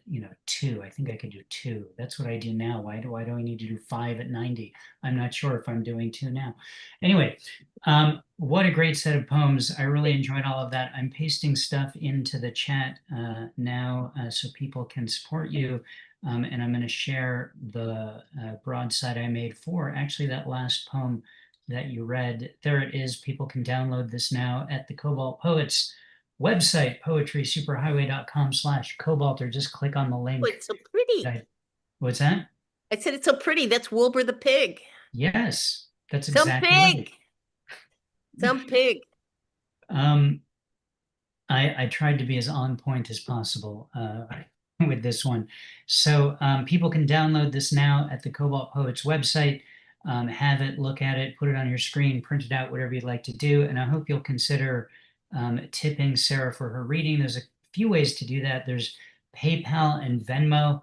2. I think I could do 2. That's what I do now. Why do I need to do 5 at 90? I'm not sure if I'm doing 2 now. Anyway, what a great set of poems. I really enjoyed all of that. I'm pasting stuff into the chat now so people can support you. And I'm going to share the broadside I made for actually that last poem that you read. There it is. People can download this now at the Cobalt Poets website, poetrysuperhighway.com/cobalt, or just click on the link. Oh, it's so pretty. What's that? I said it's so pretty. That's Wilbur the pig. Yes, that's Some exactly pig. right. Some pig. I tried to be as on point as possible with this one. So people can download this now at the Cobalt Poets website, have it, look at it, put it on your screen, print it out, whatever you'd like to do. And I hope you'll consider tipping Sarah for her reading. There's a few ways to do that. There's PayPal and Venmo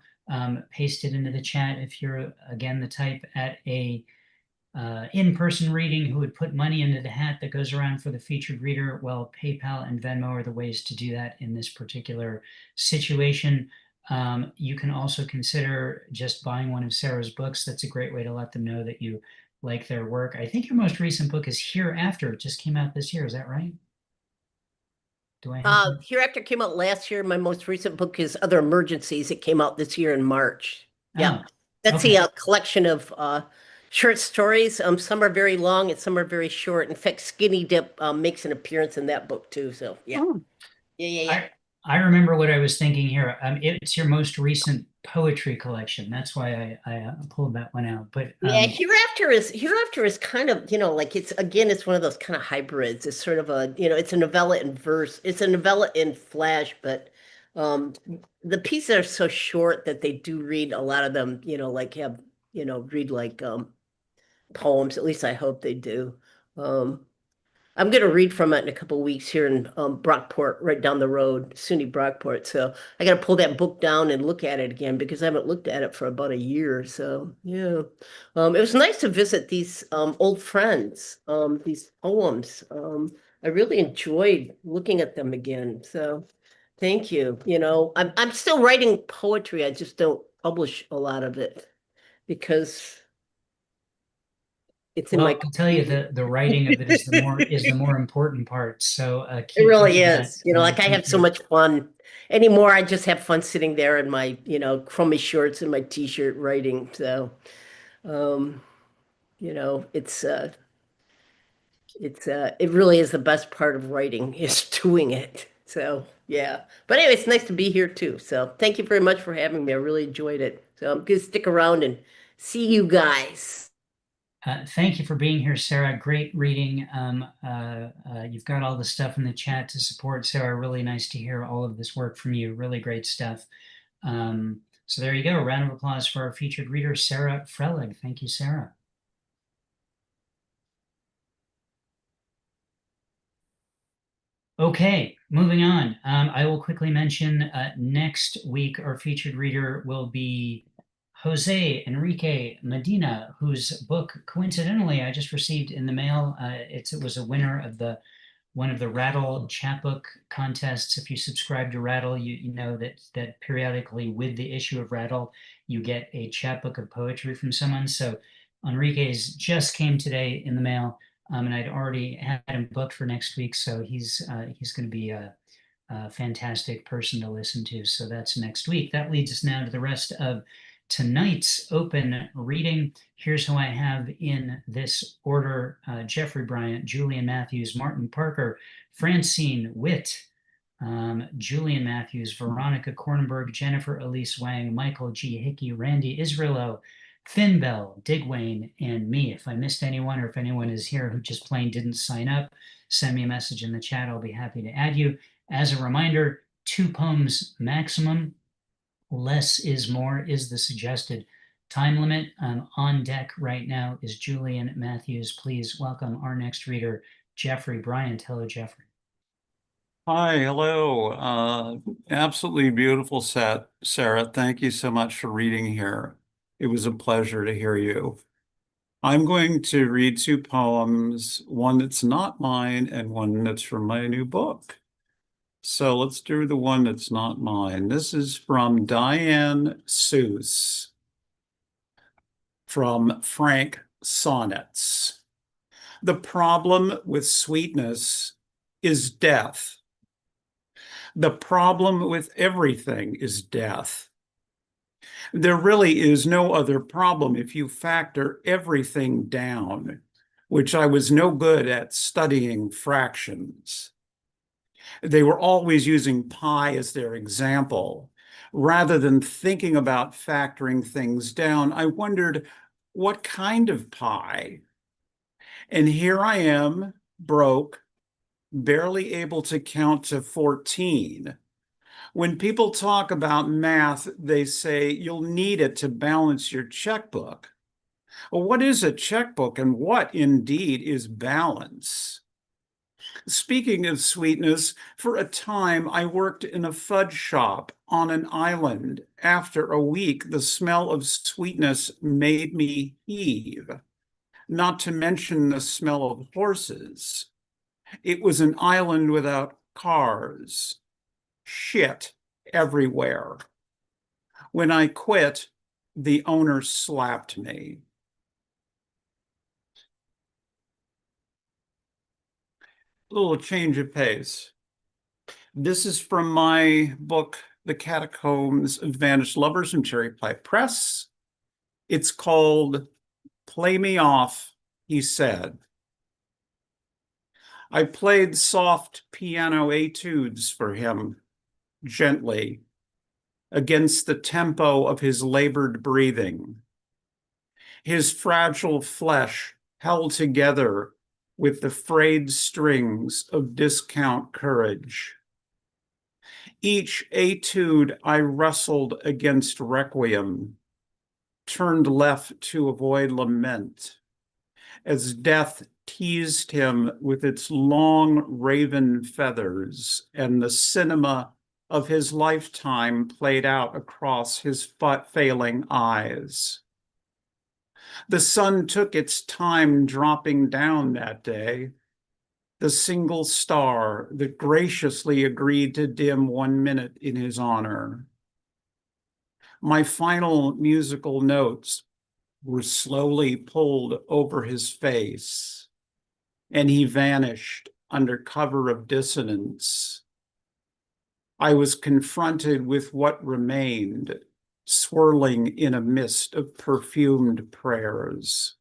pasted into the chat if you're, again, the type at a in-person reading who would put money into the hat that goes around for the featured reader. Well, PayPal and Venmo are the ways to do that in this particular situation. You can also consider just buying one of Sarah's books. That's a great way to let them know that you like their work. I think your most recent book is Hereafter. It just came out this year. Is that right? Do I have Hereafter came out last year. My most recent book is Other Emergencies. It came out this year in March. Yeah. That's okay. a collection of short stories. Some are very long and some are very short. In fact, Skinny Dip makes an appearance in that book too. So yeah. Yeah. I remember what I was thinking here. It's your most recent poetry collection. That's why I pulled that one out. But yeah, Hereafter is kind of, like it's one of those kind of hybrids. It's sort of a, it's a novella in verse. It's a novella in flash, but the pieces are so short that they do read, a lot of them, like have, read like poems. At least I hope they do. I'm going to read from it in a couple of weeks here in Brockport, right down the road, SUNY Brockport. So I got to pull that book down and look at it again because I haven't looked at it for about a year. So yeah, it was nice to visit these old friends, these poems. I really enjoyed looking at them again. So thank you. I'm still writing poetry. I just don't publish a lot of it because it's in well, my. I can tell you the writing of it is the more important part. So It keep really doing that. is. Like I have so much fun anymore. I just have fun sitting there in my, crummy shorts and my t-shirt writing. So, it really is the best part of writing is doing it. So, yeah. But anyway, it's nice to be here too. So thank you very much for having me. I really enjoyed it. So I'm going to stick around and see you guys. Thank you for being here, Sarah. Great reading. You've got all the stuff in the chat to support Sarah. Really nice to hear all of this work from you. Really great stuff. So there you go. A round of applause for our featured reader, Sarah Frelig. Thank you, Sarah. Okay, moving on. I will quickly mention next week our featured reader will be Jose Enrique Medina, whose book, coincidentally, I just received in the mail. It was a winner of one of the Rattle chapbook contests. If you subscribe to Rattle, you know that periodically with the issue of Rattle, you get a chapbook of poetry from someone. So Enrique's just came today in the mail, and I'd already had him booked for next week. So he's going to be a fantastic person to listen to. So that's next week. That leads us now to the rest of tonight's open reading. Here's who I have in this order: Jeffrey Bryant, Julian Matthews, Martin Parker, Francine Witt, Julian Matthews, Veronica Kornberg, Jennifer Elise Wang, Michael G. Hickey, Randy Israelo, Finn Bell, Digwayne, and me. If I missed anyone, or if anyone is here who just plain didn't sign up, send me a message in the chat. I'll be happy to add you. As a reminder, 2 poems maximum. Less is more is the suggested time limit. On deck right now is Julian Matthews. Please welcome our next reader, Jeffrey Bryant. Hello, Jeffrey. Hi, hello. Absolutely beautiful set, Sarah. Thank you so much for reading here. It was a pleasure to hear you. I'm going to read two poems, one that's not mine and one that's from my new book. So let's do the one that's not mine. This is from Diane Seuss from Frank Sonnets. The problem with sweetness is death. The problem with everything is death. There really is no other problem if you factor everything down, which I was no good at studying fractions. They were always using pi as their example. Rather than thinking about factoring things down, I wondered, what kind of pi? And here I am, broke, barely able to count to 14. When people talk about math, they say you'll need it to balance your checkbook. Well, what is a checkbook and what indeed is balance? Speaking of sweetness, for a time I worked in a fudge shop on an island. After a week, the smell of sweetness made me heave, not to mention the smell of horses. It was an island without cars. Shit everywhere. When I quit, the owner slapped me. A little change of pace. This is from my book, The Catacombs of Vanished Lovers from Cherry Pie Press. It's called Play Me Off, He Said. I played soft piano etudes for him, gently, against the tempo of his labored breathing. His fragile flesh held together with the frayed strings of discount courage. Each etude I wrestled against requiem, turned left to avoid lament, as death teased him with its long raven feathers, and the cinema of his lifetime played out across his failing eyes. The sun took its time dropping down that day, the single star that graciously agreed to dim 1 minute in his honor. My final musical notes were slowly pulled over his face, and he vanished under cover of dissonance. I was confronted with what remained, swirling in a mist of perfumed prayers.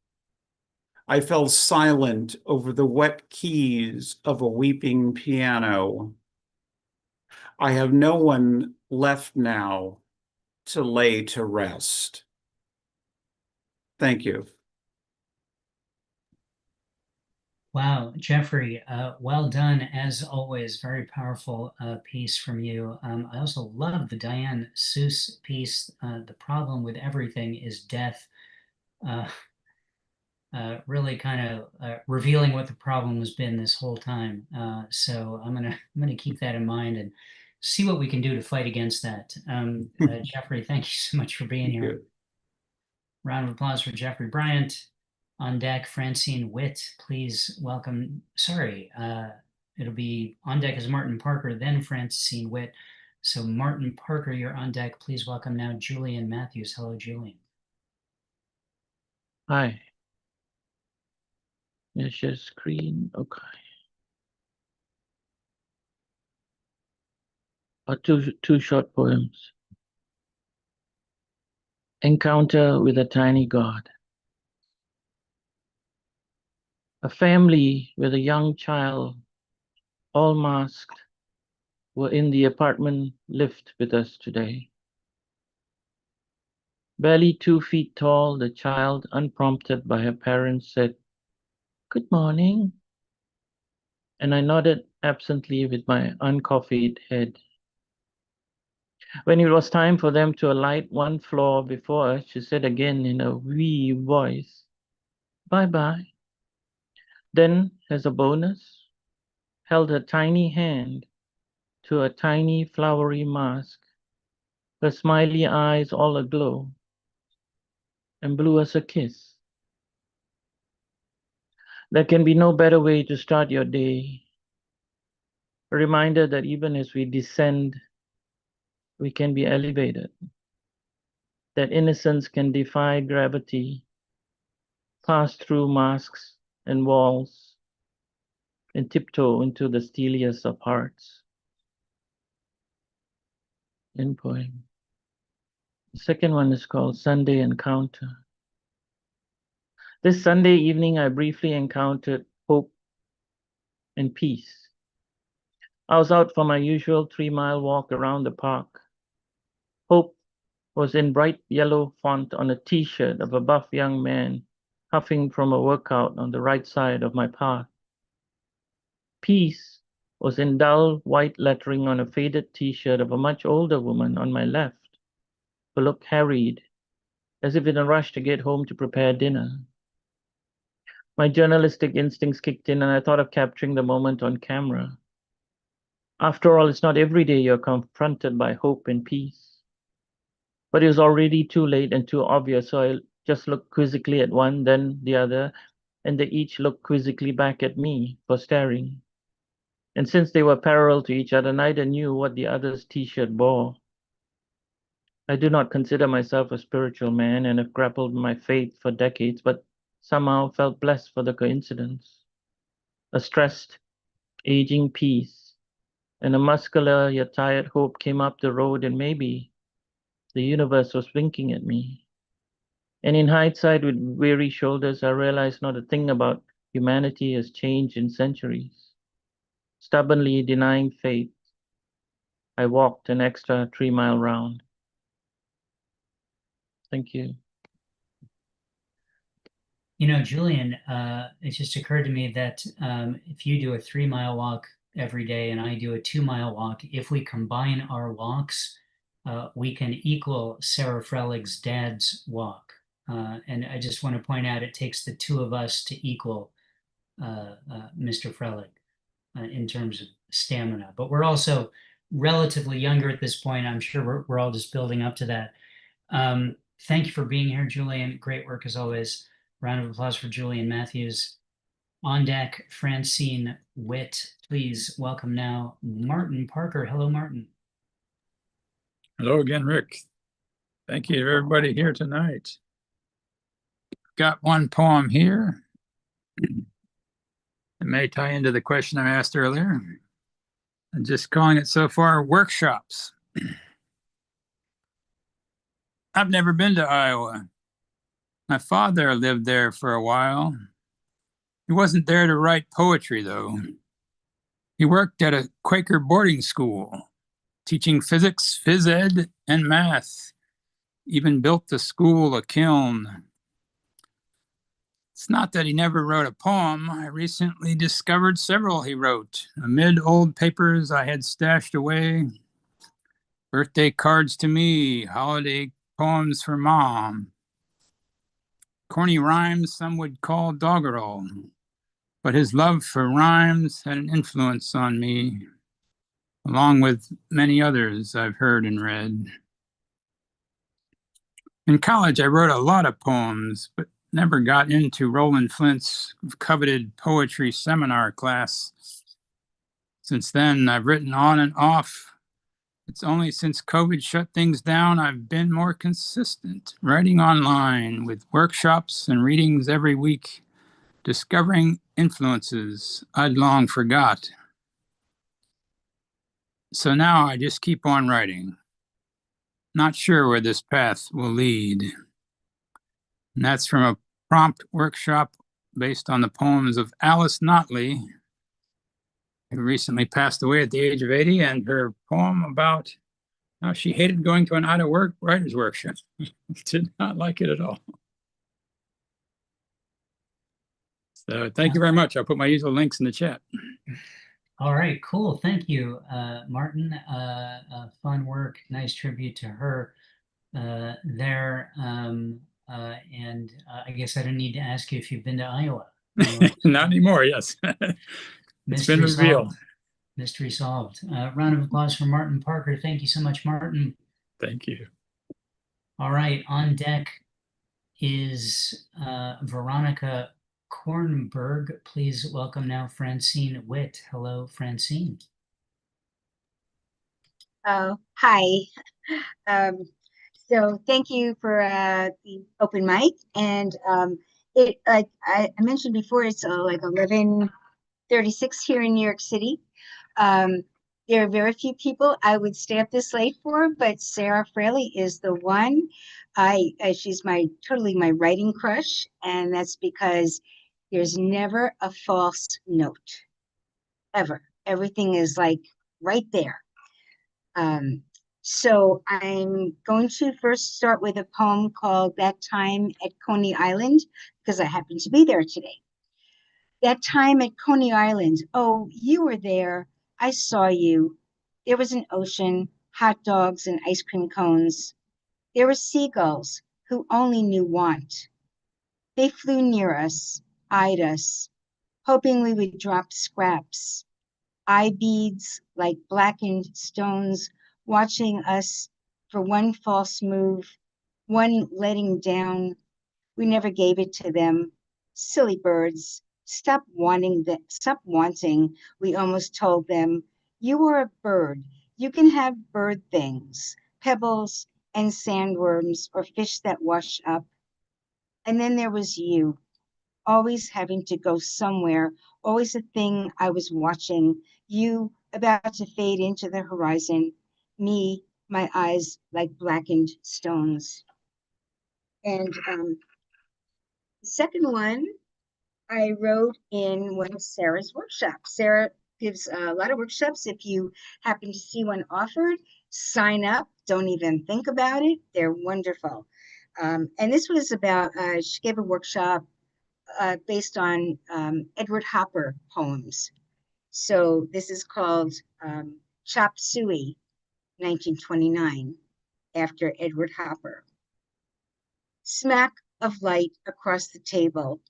I fell silent over the wet keys of a weeping piano. I have no one left now to lay to rest. Thank you. Wow, Jeffrey, well done as always. Very powerful piece from you. I also love the Diane Seuss piece. The problem with everything is death. Uh, really kind of revealing what the problem has been this whole time. So I'm gonna keep that in mind and see what we can do to fight against that. Jeffrey, thank you so much for being here. Good. Round of applause for Jeffrey Bryant. On deck, Francine Witt, please welcome. Sorry, it'll be on deck as Martin Parker, then Francine Witt. So Martin Parker, you're on deck. Please welcome now Julian Matthews. Hello, Julian. Hi. Let's share screen. Okay. Two short poems. Encounter with a Tiny God. A family with a young child, all masked, were in the apartment lift with us today. Barely 2 feet tall, the child, unprompted by her parents, said, "Good morning." And I nodded absently with my uncoffeed head. When it was time for them to alight one floor before us, she said again in a wee voice, "Bye-bye." Then, as a bonus, held her tiny hand to a tiny flowery mask, her smiley eyes all aglow, and blue as a kiss. There can be no better way to start your day. A reminder that even as we descend, we can be elevated. That innocence can defy gravity, pass through masks and walls, and tiptoe into the steeliest of hearts. End poem. The second one is called Sunday Encounter. This Sunday evening, I briefly encountered hope and peace. I was out for my usual 3-mile walk around the park. Hope was in bright yellow font on a t-shirt of a buff young man huffing from a workout on the right side of my path. Peace was in dull white lettering on a faded t-shirt of a much older woman on my left, who looked harried, as if in a rush to get home to prepare dinner. My journalistic instincts kicked in and I thought of capturing the moment on camera. After all, it's not every day you're confronted by hope and peace. But it was already too late and too obvious, so I just looked quizzically at one, then the other, and they each looked quizzically back at me for staring. And since they were parallel to each other, neither knew what the other's t-shirt bore. I do not consider myself a spiritual man and have grappled with my faith for decades, but somehow felt blessed for the coincidence. A stressed, aging peace and a muscular yet tired hope came up the road, and maybe the universe was winking at me. And in hindsight, with weary shoulders, I realized not a thing about humanity has changed in centuries. Stubbornly denying faith, I walked an extra 3-mile round. Thank you. You know, Julian, it just occurred to me that if you do a 3-mile walk every day and I do a 2-mile walk, if we combine our walks, we can equal Sarah Frelig's dad's walk. And I just want to point out it takes the two of us to equal Mr. Frelig in terms of stamina. But we're also relatively younger at this point. I'm sure we're all just building up to that. Thank you for being here, Julian. Great work as always. Round of applause for Julian Matthews. On deck, Francine Witt. Please welcome now Martin Parker. Hello, Martin. Hello again, Rick. Thank you to everybody here tonight. Got one poem here. It may tie into the question I asked earlier. I'm just calling it so far workshops. I've never been to Iowa. My father lived there for a while. He wasn't there to write poetry, though. He worked at a Quaker boarding school, teaching physics, phys ed, and math. Even built the school a kiln. It's not that he never wrote a poem. I recently discovered several he wrote, amid old papers I had stashed away. Birthday cards to me, holiday poems for Mom. Corny rhymes some would call doggerel, but his love for rhymes had an influence on me, along with many others I've heard and read. In college, I wrote a lot of poems, but never got into Roland Flint's coveted poetry seminar class. Since then, I've written on and off. It's only since COVID shut things down I've been more consistent, writing online with workshops and readings every week, discovering influences I'd long forgot. So now I just keep on writing. Not sure where this path will lead. And that's from a prompt workshop based on the poems of Alice Notley, who recently passed away at the age of 80, and her poem about how she hated going to an out-of-work writer's workshop. Did not like it at all. So thank you very much. I'll put my usual links in the chat. All right, cool. Thank you, Martin. Fun work. Nice tribute to her there. And I guess I don't need to ask you if you've been to Iowa. Not anymore, yes. It's been revealed. Mystery solved. Round of applause for Martin Parker. Thank you so much, Martin. Thank you. All right, on deck is Veronica Kornberg. Please welcome now Francine Witt. Hello, Francine. Oh, hi. So thank you for the open mic. And it, like I mentioned before, it's like 11:36 here in New York City. There are very few people I would stay up this late for, but Sarah Fraley is the one. She's totally my writing crush, and that's because there's never a false note, ever. Everything is like right there. So I'm going to first start with a poem called That Time at Coney Island, because I happen to be there today. That time at Coney Island, oh, you were there. I saw you. There was an ocean, hot dogs and ice cream cones. There were seagulls who only knew want. They flew near us, eyed us, hoping we would drop scraps, eye beads like blackened stones, watching us for one false move, one letting down. We never gave it to them. Silly birds, stop wanting, we almost told them. You are a bird. You can have bird things, pebbles and sandworms or fish that wash up. And then there was you, always having to go somewhere, always a thing I was watching, you about to fade into the horizon, me, my eyes like blackened stones. And the second one I wrote in one of Sarah's workshops. Sarah gives a lot of workshops. If you happen to see one offered, sign up. Don't even think about it. They're wonderful. And this was about, she gave a workshop based on Edward Hopper poems. So this is called Chop Suey, 1929, after Edward Hopper. Smack of light across the table.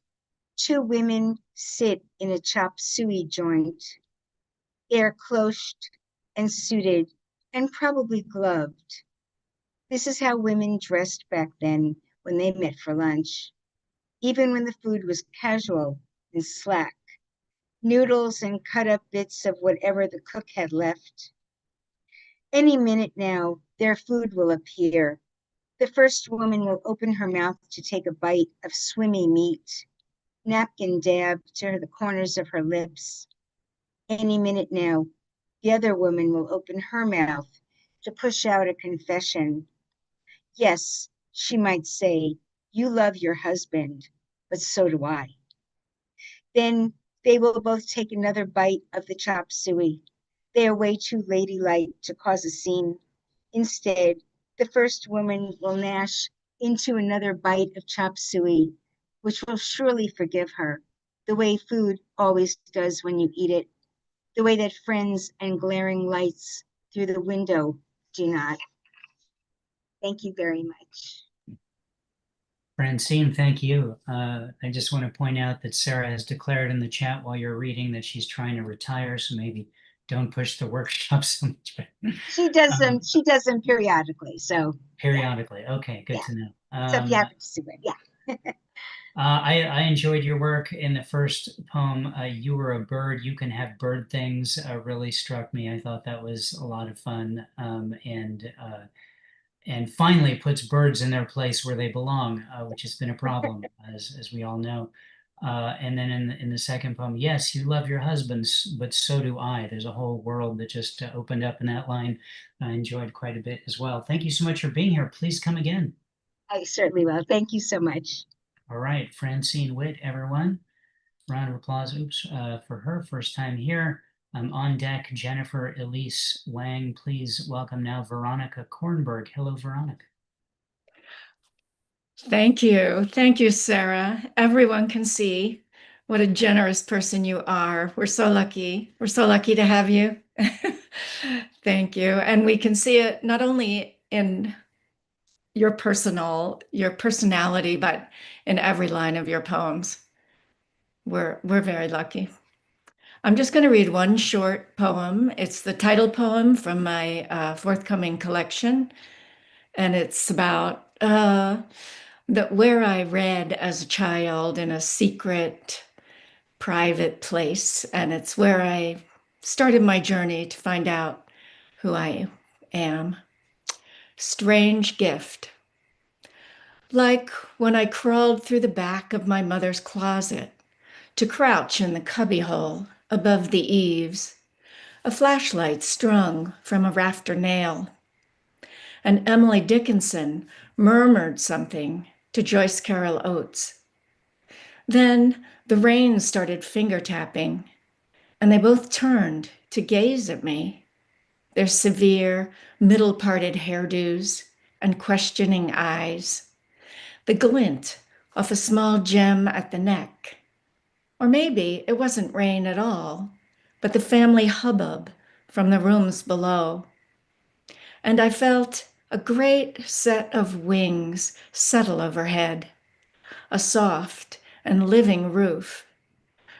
Two women sit in a chop suey joint. They're cloached and suited and probably gloved. This is how women dressed back then when they met for lunch, even when the food was casual and slack. Noodles and cut up bits of whatever the cook had left. Any minute now, their food will appear. The first woman will open her mouth to take a bite of swimmy meat, napkin dab to the corners of her lips. Any minute now, the other woman will open her mouth to push out a confession. Yes, she might say, you love your husband, but so do I. Then they will both take another bite of the chop suey. They are way too ladylike to cause a scene. Instead, the first woman will gnash into another bite of chop suey, which will surely forgive her, the way food always does when you eat it, the way that friends and glaring lights through the window do not. Thank you very much. Francine, thank you. I just want to point out that Sarah has declared in the chat while you're reading that she's trying to retire, so maybe don't push the workshop so much. She does them. She does them periodically. So periodically, yeah. Okay, good to know. So if you happen to see it, yeah. I enjoyed your work in the first poem. You were a bird. You can have bird things. Really struck me. I thought that was a lot of fun, and finally puts birds in their place where they belong, which has been a problem, as we all know. And then in the second poem, yes, you love your husband, but so do I. There's a whole world that just opened up in that line. I enjoyed quite a bit as well. Thank you so much for being here. Please come again. I certainly will. Thank you so much. All right, Francine Witt, everyone. Round of applause, for her first time here. On deck, Jennifer Elise Wang. Please welcome now Veronica Kornberg. Hello, Veronica. Thank you. Thank you, Sarah. Everyone can see what a generous person you are. We're so lucky. We're so lucky to have you. Thank you. And we can see it not only in your personality, but in every line of your poems. We're very lucky. I'm just going to read one short poem. It's the title poem from my forthcoming collection, and it's about where I read as a child in a secret, private place, and it's where I started my journey to find out who I am. Strange gift. Like when I crawled through the back of my mother's closet to crouch in the cubbyhole above the eaves, a flashlight strung from a rafter nail. And Emily Dickinson murmured something to Joyce Carol Oates. Then the rain started finger tapping, and they both turned to gaze at me, their severe, middle-parted hairdos and questioning eyes, the glint of a small gem at the neck. Or maybe it wasn't rain at all, but the family hubbub from the rooms below. And I felt a great set of wings settle overhead, a soft and living roof.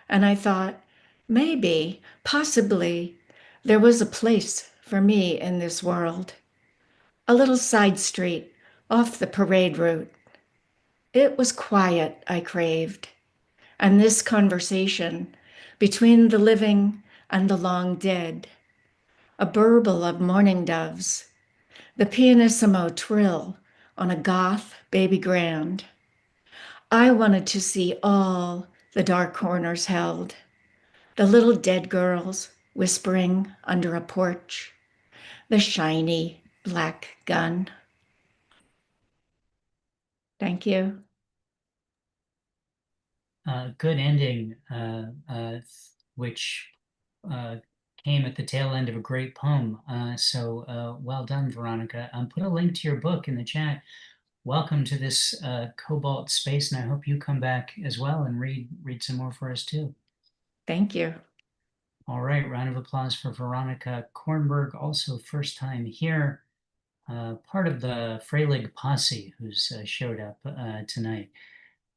And I thought, maybe, possibly, there was a place for me in this world. A little side street off the parade route. It was quiet I craved, and this conversation between the living and the long dead, a burble of mourning doves, the pianissimo trill on a goth baby grand. I wanted to see all the dark corners held, the little dead girls whispering under a porch, the shiny black gun. Thank you. Good ending, which came at the tail end of a great poem. So well done, Veronica. Put a link to your book in the chat. Welcome to this Cobalt space, and I hope you come back as well and read some more for us too. Thank you. All right, round of applause for Veronica Kornberg, also first time here, part of the Freylig posse who's showed up tonight.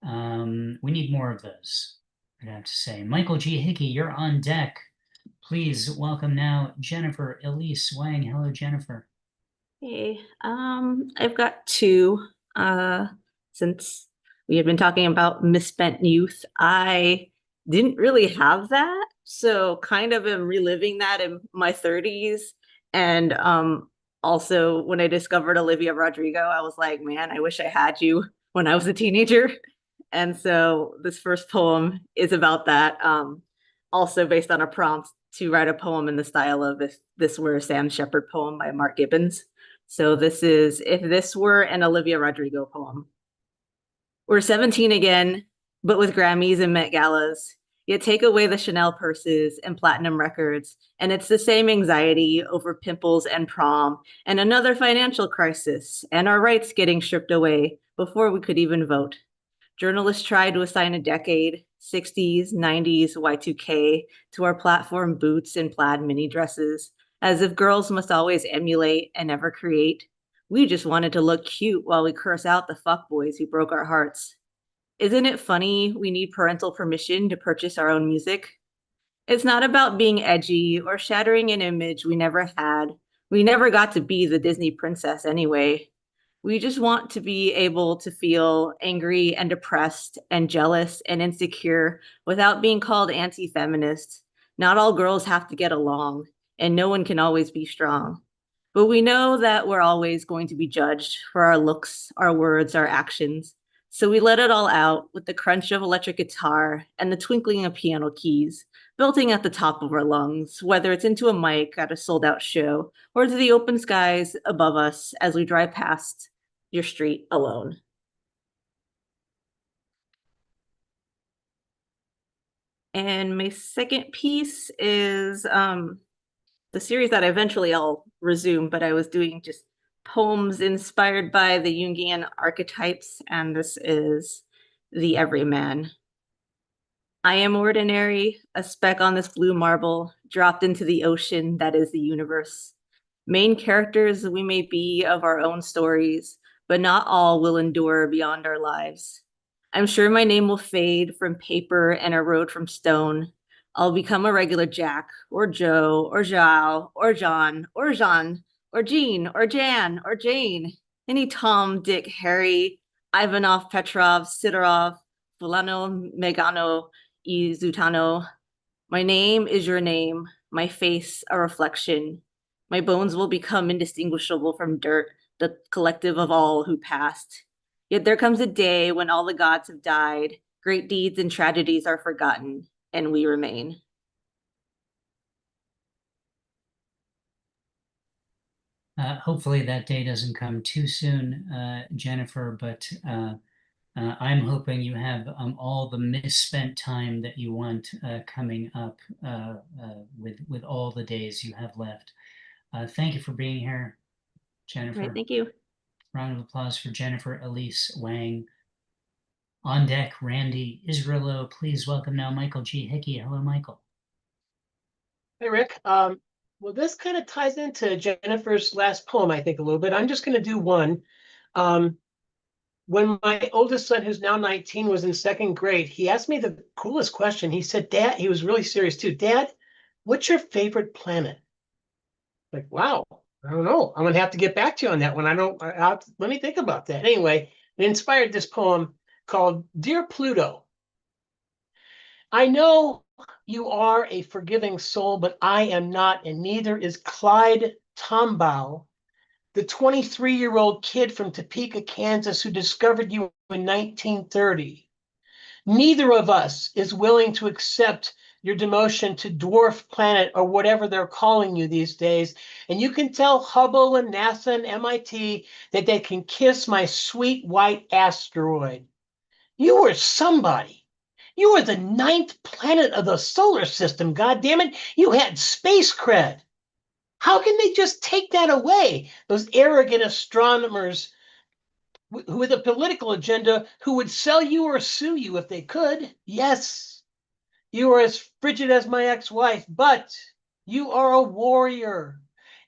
We need more of those, I'd have to say. Michael G. Hickey, you're on deck. Please welcome now Jennifer Elise Wang. Hello, Jennifer. Hey, I've got two. Since we had been talking about misspent youth, I didn't really have that, so kind of am reliving that in my 30s. And also when I discovered Olivia Rodrigo, I was like, man, I wish I had you when I was a teenager. And so this first poem is about that, also based on a prompt to write a poem in the style of If This Were a Sam Shepard poem by Mark Gibbons. So this is If This Were an Olivia Rodrigo poem. We're 17 again, but with Grammys and Met Galas. Yet take away the Chanel purses and platinum records, and it's the same anxiety over pimples and prom, and another financial crisis, and our rights getting stripped away before we could even vote. Journalists tried to assign a decade, 60s, 90s, Y2K, to our platform boots and plaid mini dresses, as if girls must always emulate and never create. We just wanted to look cute while we curse out the fuckboys who broke our hearts. Isn't it funny we need parental permission to purchase our own music? It's not about being edgy or shattering an image we never had. We never got to be the Disney princess anyway. We just want to be able to feel angry and depressed and jealous and insecure without being called anti-feminist. Not all girls have to get along, and no one can always be strong. But we know that we're always going to be judged for our looks, our words, our actions. So we let it all out with the crunch of electric guitar and the twinkling of piano keys, belting at the top of our lungs, whether it's into a mic at a sold-out show or to the open skies above us as we drive past your street alone. And my second piece is the series that eventually I'll resume, but I was doing just poems inspired by the Jungian archetypes, and this is The Everyman. I am ordinary, a speck on this blue marble, dropped into the ocean that is the universe. Main characters we may be of our own stories, but not all will endure beyond our lives. I'm sure my name will fade from paper and erode from stone. I'll become a regular Jack or Joe or Zhao or John or Jean or Jean or Jan or Jane. Any Tom, Dick, Harry, Ivanov, Petrov, Sidorov, Fulano, Megano, Zutano. My name is your name, my face a reflection. My bones will become indistinguishable from dirt, the collective of all who passed. Yet there comes a day when all the gods have died, great deeds and tragedies are forgotten, and we remain. Hopefully that day doesn't come too soon, Jennifer, but I'm hoping you have all the misspent time that you want coming up with all the days you have left. Thank you for being here, Jennifer. Right, thank you. Round of applause for Jennifer Elise Wang. On deck, Randy Israelo. Please welcome now Michael G. Hickey. Hello, Michael. Hey, Rick. Well, this kind of ties into Jennifer's last poem, I think, a little bit. I'm just going to do one. When my oldest son, who's now 19, was in second grade, he asked me the coolest question. He said, Dad, he was really serious too. Dad, what's your favorite planet? Like, wow, I don't know. I'm going to have to get back to you on that one. Let me think about that. Anyway, it inspired this poem called Dear Pluto. I know you are a forgiving soul, but I am not, and neither is Clyde Tombaugh, the 23-year-old kid from Topeka, Kansas, who discovered you in 1930. Neither of us is willing to accept your demotion to dwarf planet or whatever they're calling you these days. And you can tell Hubble and NASA and MIT that they can kiss my sweet white asteroid. You were somebody. You were the 9th planet of the solar system, goddammit. You had space cred. How can they just take that away? Those arrogant astronomers with a political agenda who would sell you or sue you if they could. Yes, you are as frigid as my ex-wife, but you are a warrior.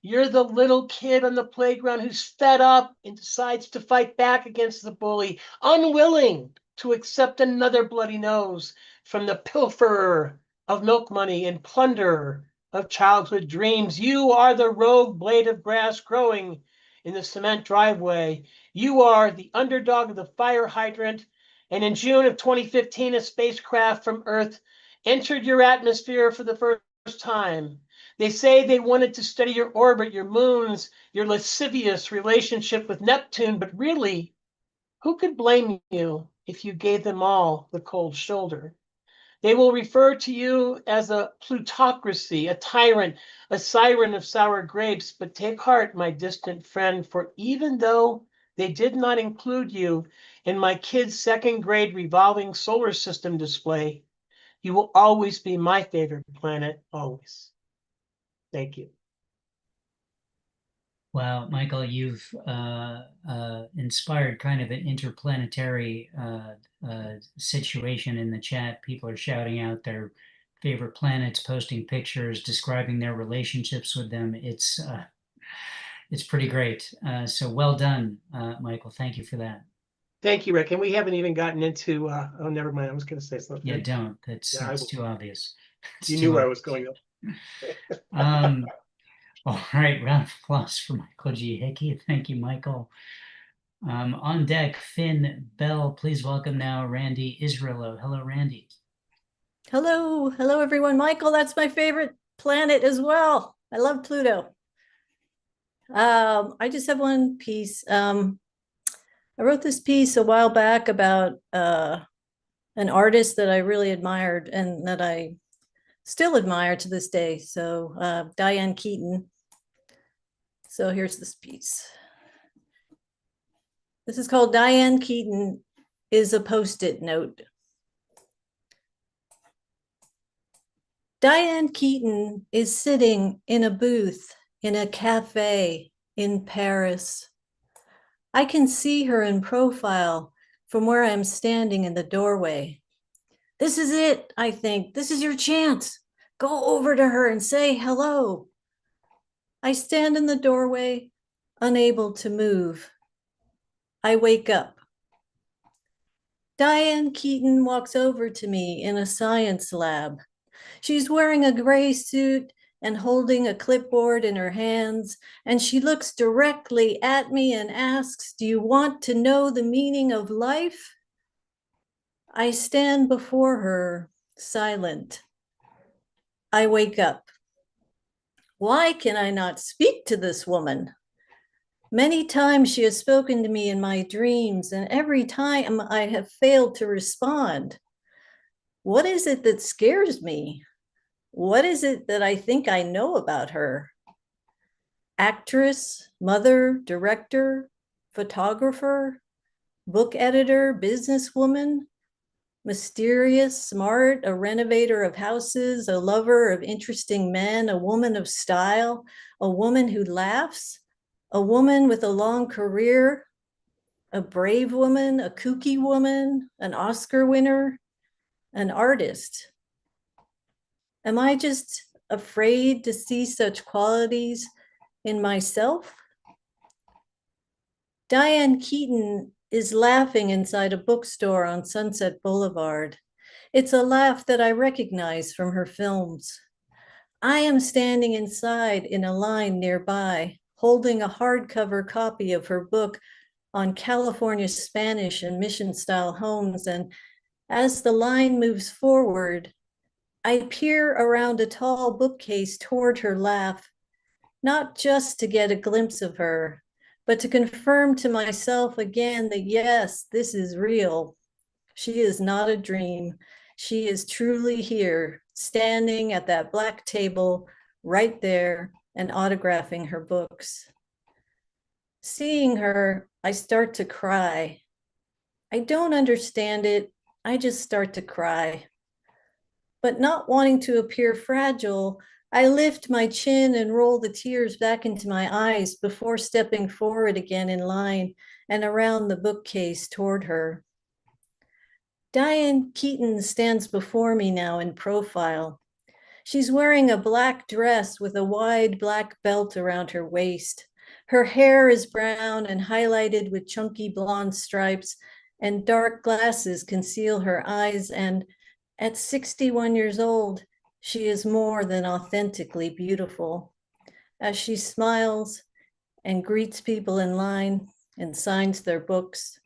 You're the little kid on the playground who's fed up and decides to fight back against the bully, unwilling to accept another bloody nose from the pilferer of milk money and plunderer of childhood dreams. You are the rogue blade of grass growing in the cement driveway. You are the underdog of the fire hydrant. And in June of 2015, a spacecraft from Earth entered your atmosphere for the first time. They say they wanted to study your orbit, your moons, your lascivious relationship with Neptune, but really, who could blame you if you gave them all the cold shoulder? They will refer to you as a plutocracy, a tyrant, a siren of sour grapes, but take heart, my distant friend, for even though they did not include you in my kid's second grade revolving solar system display, you will always be my favorite planet, always. Thank you. Wow, Michael, you've inspired kind of an interplanetary situation in the chat. People are shouting out their favorite planets, posting pictures, describing their relationships with them. It's pretty great. So well done, Michael. Thank you for that. Thank you, Rick. And we haven't even gotten into, oh, never mind. I was going to say something. Yeah, don't. That's too obvious. You knew where I was going. All right, round of applause for Michael G. Hickey. Thank you, Michael. On deck, Finn Bell. Please welcome now Randy Israelo. Hello, Randy. Hello, everyone. Michael, that's my favorite planet as well. I love Pluto. I just have one piece. I wrote this piece a while back about an artist that I really admired and that I still admire to this day. So Diane Keaton. So here's this piece. This is called Diane Keaton is a Post-it Note. Diane Keaton is sitting in a booth in a cafe in Paris. I can see her in profile from where I'm standing in the doorway. This is it, I think. This is your chance. Go over to her and say hello. I stand in the doorway, unable to move. I wake up. Diane Keaton walks over to me in a science lab. She's wearing a gray suit and holding a clipboard in her hands, and she looks directly at me and asks, "Do you want to know the meaning of life?" I stand before her, silent. I wake up. Why can I not speak to this woman? Many times she has spoken to me in my dreams, and every time I have failed to respond. What is it that scares me? What is it that I think I know about her? Actress, mother, director, photographer, book editor, businesswoman, mysterious, smart, a renovator of houses, a lover of interesting men, a woman of style, a woman who laughs, a woman with a long career, a brave woman, a kooky woman, an Oscar winner, an artist. Am I just afraid to see such qualities in myself? Diane Keaton is laughing inside a bookstore on Sunset Boulevard. It's a laugh that I recognize from her films. I am standing inside in a line nearby, holding a hardcover copy of her book on California Spanish and mission-style homes, and as the line moves forward, I peer around a tall bookcase toward her laugh, not just to get a glimpse of her, but to confirm to myself again that yes, this is real. She is not a dream. She is truly here, standing at that black table right there and autographing her books. Seeing her, I start to cry. I don't understand it. I just start to cry. But not wanting to appear fragile, I lift my chin and roll the tears back into my eyes before stepping forward again in line and around the bookcase toward her. Diane Keaton stands before me now in profile. She's wearing a black dress with a wide black belt around her waist. Her hair is brown and highlighted with chunky blonde stripes, and dark glasses conceal her eyes, and at 61 years old, she is more than authentically beautiful. As she smiles and greets people in line and signs their books,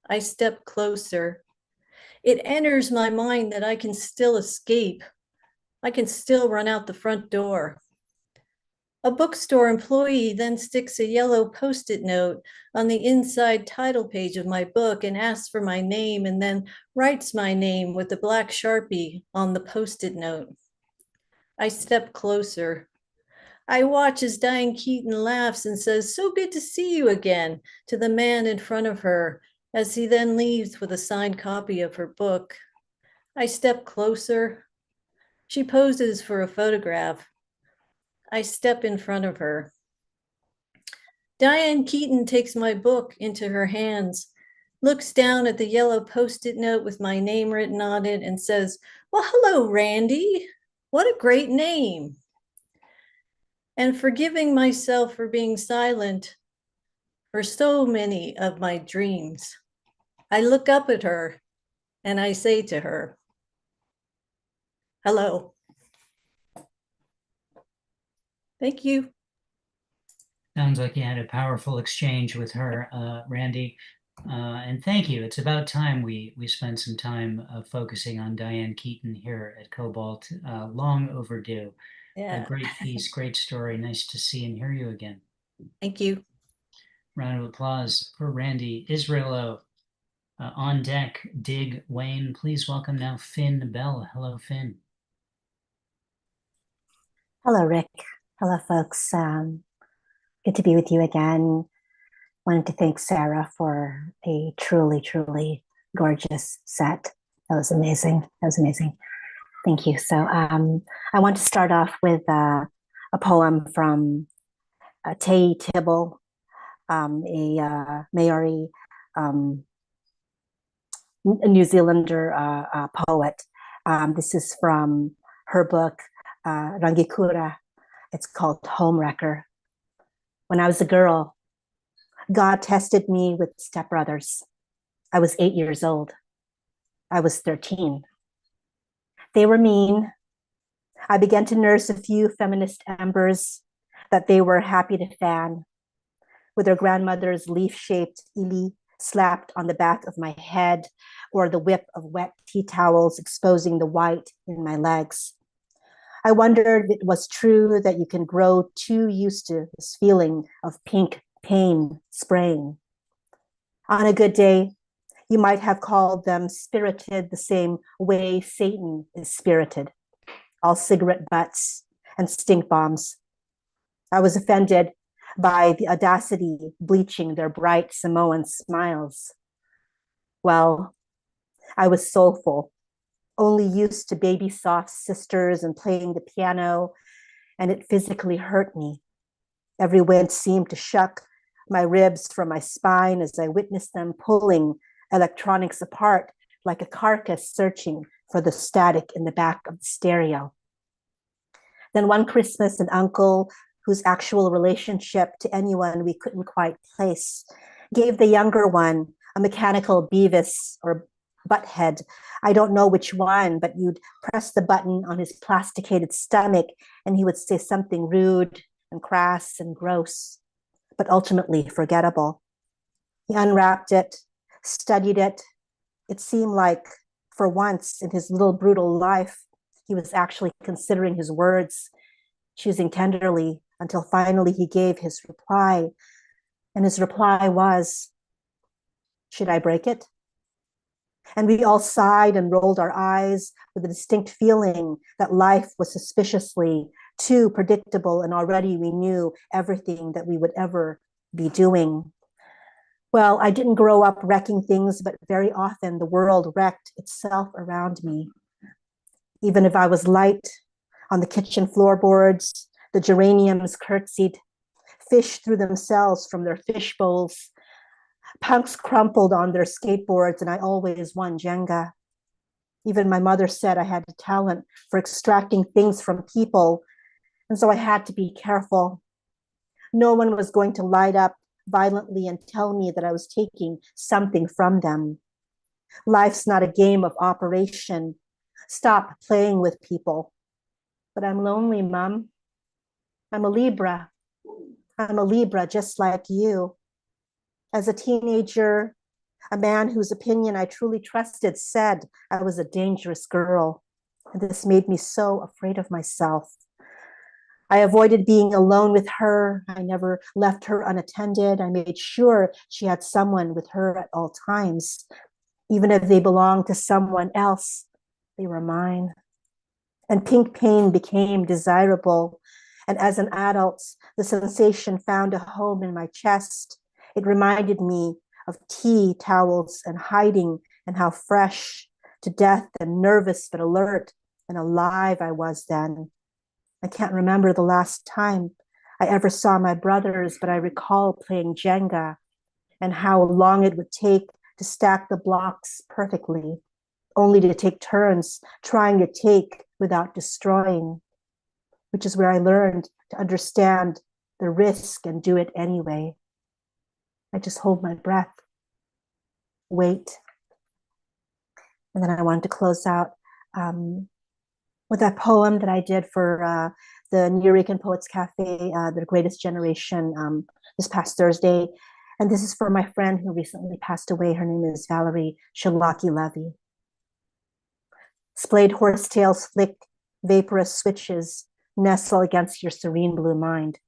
I step closer. It enters my mind that I can still escape. I can still run out the front door. A bookstore employee then sticks a yellow Post-it note on the inside title page of my book and asks for my name, and then writes my name with a black Sharpie on the Post-it note. I step closer. I watch as Diane Keaton laughs and says, "So good to see you again," to the man in front of her, as he then leaves with a signed copy of her book. I step closer. She poses for a photograph. I step in front of her. Diane Keaton takes my book into her hands, looks down at the yellow Post-it note with my name written on it, and says, "Well, hello, Randy. What a great name." And forgiving myself for being silent for so many of my dreams, I look up at her and I say to her, "Hello." Thank you. Sounds like you had a powerful exchange with her, Randy. And thank you. It's about time we spent some time focusing on Diane Keaton here at Cobalt. Long overdue. Yeah. A great piece, great story. Nice to see and hear you again. Thank you. Round of applause for Randy Israelo. On deck, Dig Wayne. Please welcome now Finn Bell. Hello, Finn. Hello, Rick. Hello, folks. Good to be with you again. Wanted to thank Sarah for a truly, truly gorgeous set. That was amazing. That was amazing. Thank you. So I want to start off with a poem from Te Tibble, a Maori New Zealander poet. This is from her book, Rangikura. It's called Homewrecker. When I was a girl, God tested me with stepbrothers. I was 8 years old. I was 13. They were mean. I began to nurse a few feminist embers that they were happy to fan, with their grandmother's leaf-shaped ili slapped on the back of my head, or the whip of wet tea towels exposing the white in my legs. I wondered if it was true that you can grow too used to this feeling of pink pain spraying. On a good day, you might have called them spirited the same way Satan is spirited, all cigarette butts and stink bombs. I was offended by the audacity bleaching their bright Samoan smiles. Well, I was soulful, only used to baby soft sisters and playing the piano, and it physically hurt me. Every wind seemed to shuck my ribs from my spine as I witnessed them pulling electronics apart like a carcass searching for the static in the back of the stereo. Then one Christmas, an uncle whose actual relationship to anyone we couldn't quite place gave the younger one a mechanical Beavis or Butthead. I don't know which one, but you'd press the button on his plasticated stomach and he would say something rude and crass and gross, but ultimately forgettable. He unwrapped it, studied it. It seemed like, for once in his little brutal life, he was actually considering his words, choosing tenderly, until finally he gave his reply. And his reply was, "Should I break it?" And we all sighed and rolled our eyes with a distinct feeling that life was suspiciously too predictable, and already we knew everything that we would ever be doing. Well, I didn't grow up wrecking things, but very often the world wrecked itself around me. Even if I was light on the kitchen floorboards, the geraniums curtsied, fish threw themselves from their fish bowls, punks crumpled on their skateboards, and I always won Jenga. Even my mother said I had a talent for extracting things from people, and so I had to be careful. No one was going to light up violently and tell me that I was taking something from them. Life's not a game of operation. Stop playing with people. But I'm lonely, Mom. I'm a Libra. I'm a Libra just like you. As a teenager, a man whose opinion I truly trusted said I was a dangerous girl. And this made me so afraid of myself. I avoided being alone with her. I never left her unattended. I made sure she had someone with her at all times. Even if they belonged to someone else, they were mine. And pink pain became desirable. And as an adult, the sensation found a home in my chest. It reminded me of tea towels and hiding, and how fresh to death and nervous but alert and alive I was then. I can't remember the last time I ever saw my brothers, but I recall playing Jenga and how long it would take to stack the blocks perfectly, only to take turns trying to take without destroying, which is where I learned to understand the risk and do it anyway. I just hold my breath, wait. And then I wanted to close out with that poem that I did for the New Rican Poets Cafe, The Greatest Generation, this past Thursday. And this is for my friend who recently passed away. Her name is Valerie Shalaki Levy. Splayed horsetails flick vaporous switches, nestle against your serene blue mind.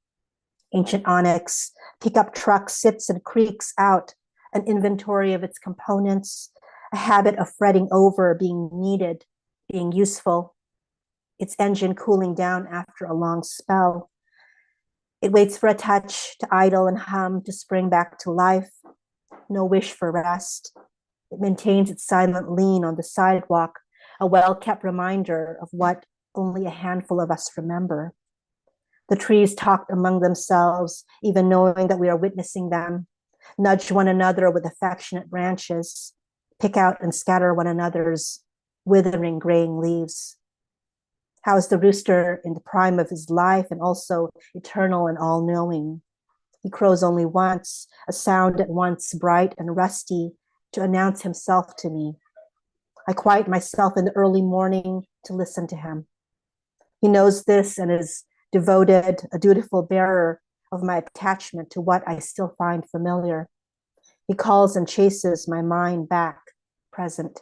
Ancient onyx, pickup truck sits and creaks out an inventory of its components, a habit of fretting over being needed, being useful, its engine cooling down after a long spell. It waits for a touch to idle and hum, to spring back to life. No wish for rest. It maintains its silent lean on the sidewalk, a well-kept reminder of what only a handful of us remember. The trees talk among themselves, even knowing that we are witnessing them, nudge one another with affectionate branches, pick out and scatter one another's withering, graying leaves. How is the rooster in the prime of his life and also eternal and all-knowing? He crows only once, a sound at once bright and rusty to announce himself to me. I quiet myself in the early morning to listen to him. He knows this and is devoted, a dutiful bearer of my attachment to what I still find familiar. He calls and chases my mind back, present.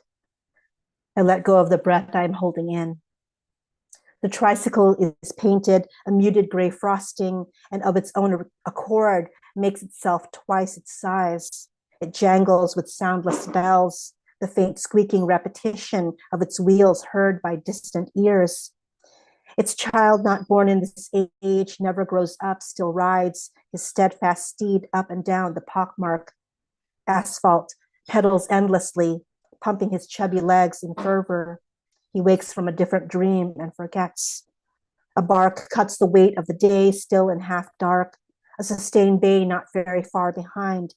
I let go of the breath I'm holding in. The tricycle is painted a muted gray frosting and of its own accord makes itself twice its size. It jangles with soundless bells, the faint squeaking repetition of its wheels heard by distant ears. Its child not born in this age never grows up, still rides his steadfast steed up and down the pockmarked asphalt, pedals endlessly, pumping his chubby legs in fervor. He wakes from a different dream and forgets. A bark cuts the weight of the day, still and half dark, a sustained bay not very far behind.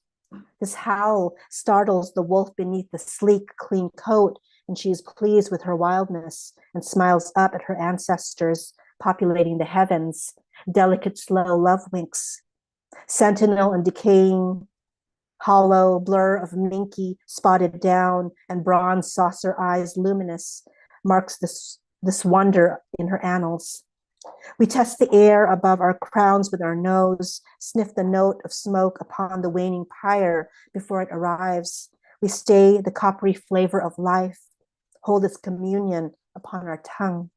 This howl startles the wolf beneath the sleek, clean coat, and she is pleased with her wildness and smiles up at her ancestors populating the heavens, delicate, slow love winks. Sentinel and decaying, hollow blur of minky spotted down and bronze saucer eyes luminous marks this wonder in her annals. We test the air above our crowns with our nose, sniff the note of smoke upon the waning pyre before it arrives. We stay the coppery flavor of life, hold its communion upon our tongue.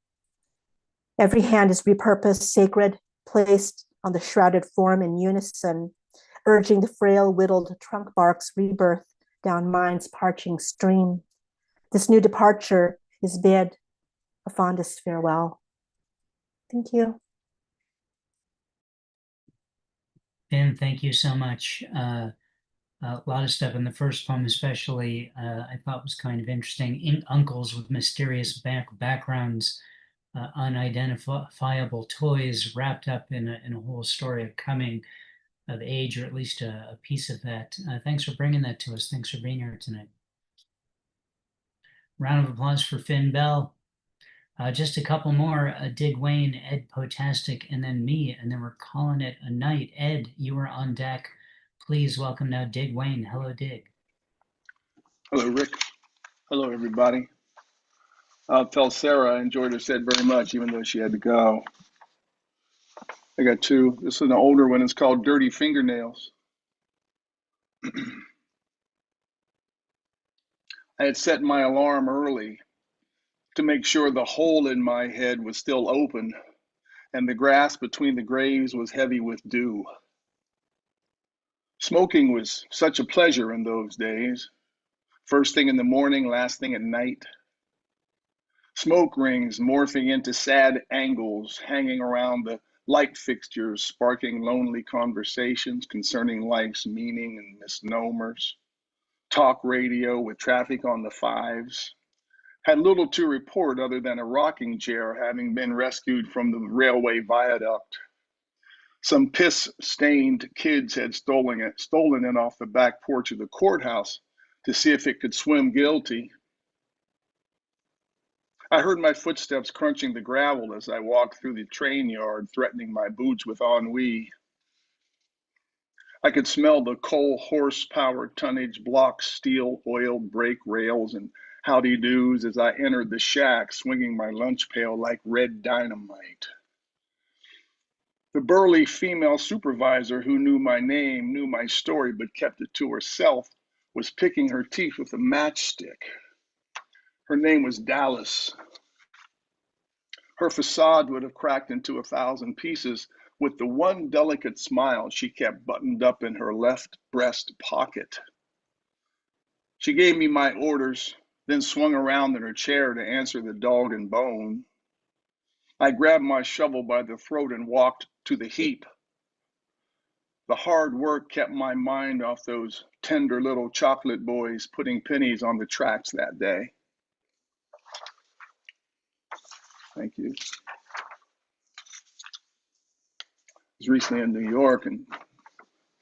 Every hand is repurposed, sacred, placed on the shrouded form in unison, urging the frail, whittled trunk bark's rebirth down mind's parching stream. This new departure is bid a fondest farewell. Thank you. Ben, thank you so much. A lot of stuff in the first poem, especially, I thought was kind of interesting. Uncles with mysterious backgrounds, unidentifiable toys wrapped up in a whole story of coming of age, or at least a piece of that. Thanks for bringing that to us. Thanks for being here tonight. Round of applause for Finn Bell. Just a couple more, Dig Wayne, Ed Potastic, and then me, and then we're calling it a night. Ed, you are on deck. Please welcome now Dig Wayne. Hello, Dig. Hello, Rick. Hello, everybody. I'll tell Sarah I enjoyed her set very much, even though she had to go. I got two. This is an older one. It's called Dirty Fingernails. I had set my alarm early to make sure the hole in my head was still open and the grass between the graves was heavy with dew. Smoking was such a pleasure in those days. First thing in the morning, last thing at night. Smoke rings morphing into sad angles hanging around the light fixtures, sparking lonely conversations concerning life's meaning and misnomers. Talk radio with traffic on the fives. Had little to report other than a rocking chair having been rescued from the railway viaduct. Some piss-stained kids had stolen it off the back porch of the courthouse to see if it could swim guilty. I heard my footsteps crunching the gravel as I walked through the train yard, threatening my boots with ennui. I could smell the coal horsepower tonnage, block, steel, oil, brake rails, and howdy-doos as I entered the shack, swinging my lunch pail like red dynamite. The burly female supervisor who knew my name, knew my story, but kept it to herself, was picking her teeth with a matchstick. Her name was Dallas. Her facade would have cracked into 1,000 pieces with the one delicate smile she kept buttoned up in her left breast pocket. She gave me my orders, then swung around in her chair to answer the dog and bone. I grabbed my shovel by the throat and walked to the heap. The hard work kept my mind off those tender little chocolate boys putting pennies on the tracks that day. Thank you. I was recently in New York and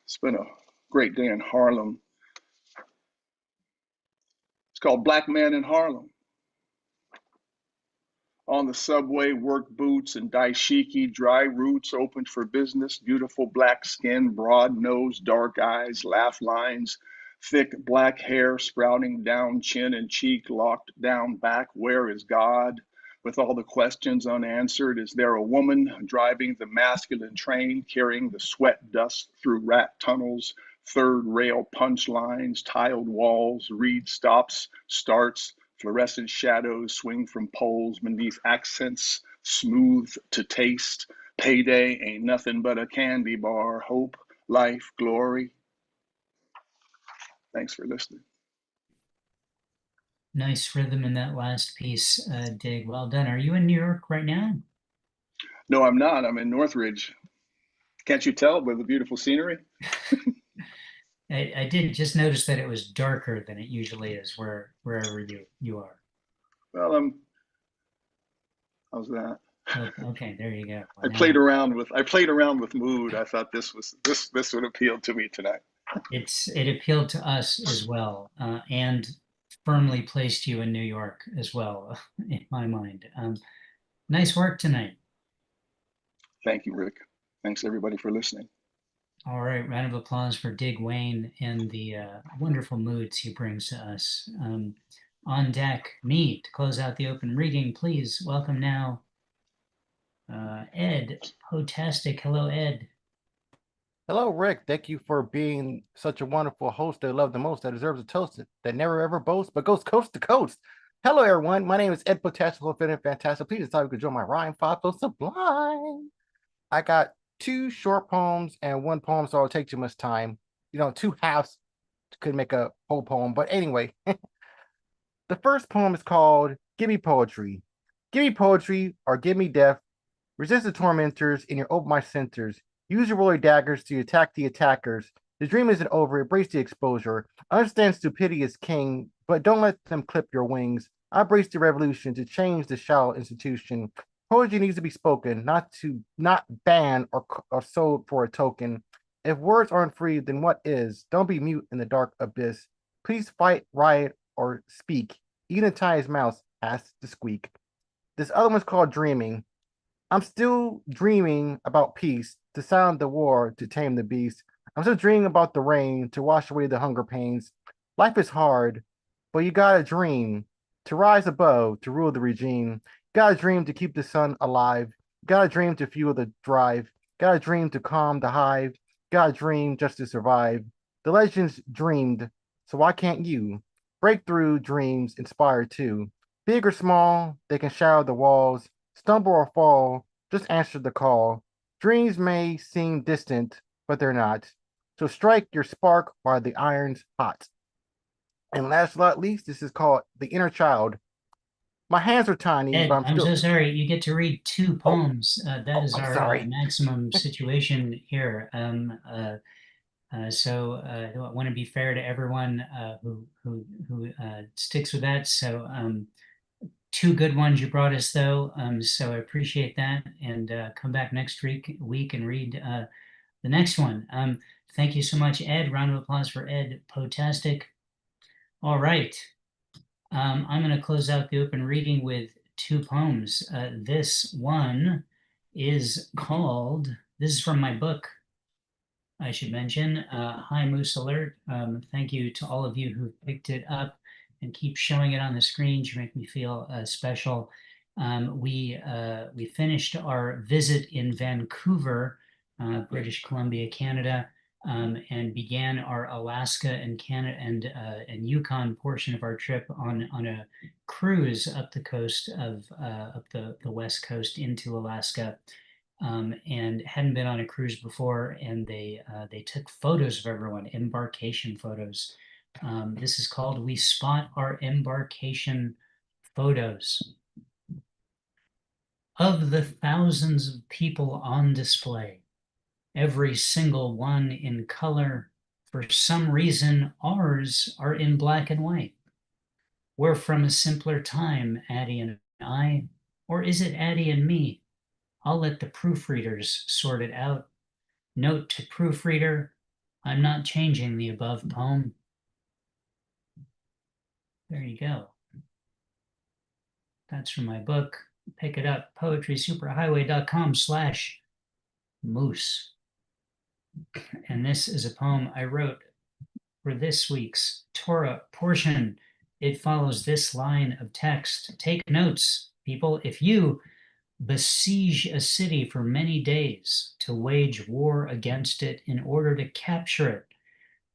spent a great day in Harlem. It's called Black Man in Harlem. On the subway, work boots and daishiki, dry roots opened for business, beautiful black skin, broad nose, dark eyes, laugh lines, Thick black hair sprouting down chin and cheek, locked down back. Where is God? With all the questions unanswered, is there a woman driving the masculine train, carrying the sweat dust through rat tunnels, third rail punchlines, tiled walls, read stops, starts, fluorescent shadows swing from poles beneath accents, smooth to taste. Payday ain't nothing but a candy bar. Hope, life, glory. Thanks for listening. Nice rhythm in that last piece, Dig. Well done. Are you in New York right now? No, I'm not. I'm in Northridge. Can't you tell by the beautiful scenery? I did just notice that it was darker than it usually is wherever you are. Well, how's that? Oh, okay, there you go. I played around with mood. I thought this would appeal to me tonight. It appealed to us as well, and firmly placed you in New York as well, in my mind. Nice work tonight. Thank you, Rick. Thanks everybody for listening. All right, round of applause for Dig Wayne and the wonderful moods he brings to us. On deck, me to close out the open reading. Please welcome now Ed Potastic. Hello, Ed. Hello, Rick. Thank you for being such a wonderful host I love the most, that deserves a toast, that never ever boasts, but goes coast to coast. Hello, everyone. My name is Ed Potastic, feeling fantastic. Please decide you could join my rhyme five so sublime. I got 2 short poems and 1 poem, so it'll take too much time. 2 halves could make a whole poem. But anyway, the first poem is called Give Me Poetry. Give me poetry or give me death. Resist the tormentors in your open my centers. Use your rolling daggers to attack the attackers. The dream isn't over, embrace the exposure. Understand stupidity is king, but don't let them clip your wings. I embrace the revolution to change the shallow institution. Poetry needs to be spoken, not banned or sold for a token. If words aren't free, then what is? Don't be mute in the dark abyss. Please fight, riot, or speak. Even a tiniest mouse has to squeak. This other one's called Dreaming. I'm still dreaming about peace, to sound the war, to tame the beast. I'm still dreaming about the rain, to wash away the hunger pains. Life is hard, but you gotta dream, to rise above, to rule the regime. You gotta dream to keep the sun alive. You gotta dream to fuel the drive. You gotta dream to calm the hive. You gotta dream just to survive. The legends dreamed, so why can't you? Breakthrough dreams inspire too. Big or small, they can shadow the walls. Stumble or fall, just answer the call. Dreams may seem distant, but they're not. So strike your spark while the iron's hot. And last but not least, this is called The Inner Child. My hands are tiny, Ed, but I'm so sorry. You get to read 2 poems. That is I'm our sorry. maximum situation here. So I want to be fair to everyone who sticks with that. So 2 good ones you brought us, though. So I appreciate that, and come back next week and read the next one. Thank you so much, Ed. Round of applause for Ed Potastic. All right. I'm going to close out the open reading with 2 poems. This one is called, this is from my book, I should mention, Hi Moose Alert. Thank you to all of you who picked it up and keep showing it on the screen. You make me feel special. We finished our visit in Vancouver, British Columbia, Canada, and began our Alaska and Canada and Yukon portion of our trip on a cruise up the coast of up the west coast into Alaska. And hadn't been on a cruise before, and they took photos of everyone, embarkation photos. This is called We Spot Our Embarkation Photos. Of the thousands of people on display, every single one in color, for some reason ours are in black and white. We're from a simpler time, Addie and I, or is it Addie and me? I'll let the proofreaders sort it out. Note to proofreader, I'm not changing the above poem. There you go. That's from my book. Pick it up, poetrysuperhighway.com/moose. And this is a poem I wrote for this week's Torah portion. It follows this line of text. Take notes, people. If you besiege a city for many days to wage war against it in order to capture it,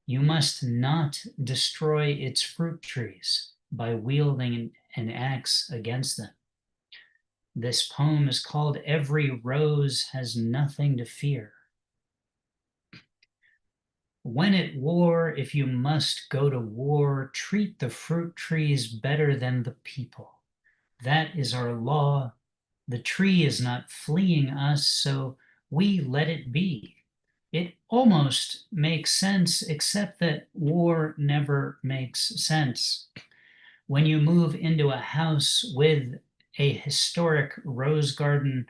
you must not destroy its fruit trees by wielding an axe against them. This poem is called Every Rose Has Nothing to Fear. When at war, if you must go to war, treat the fruit trees better than the people. That is our law. The tree is not fleeing us, so we let it be. It almost makes sense, except that war never makes sense. When you move into a house with a historic rose garden,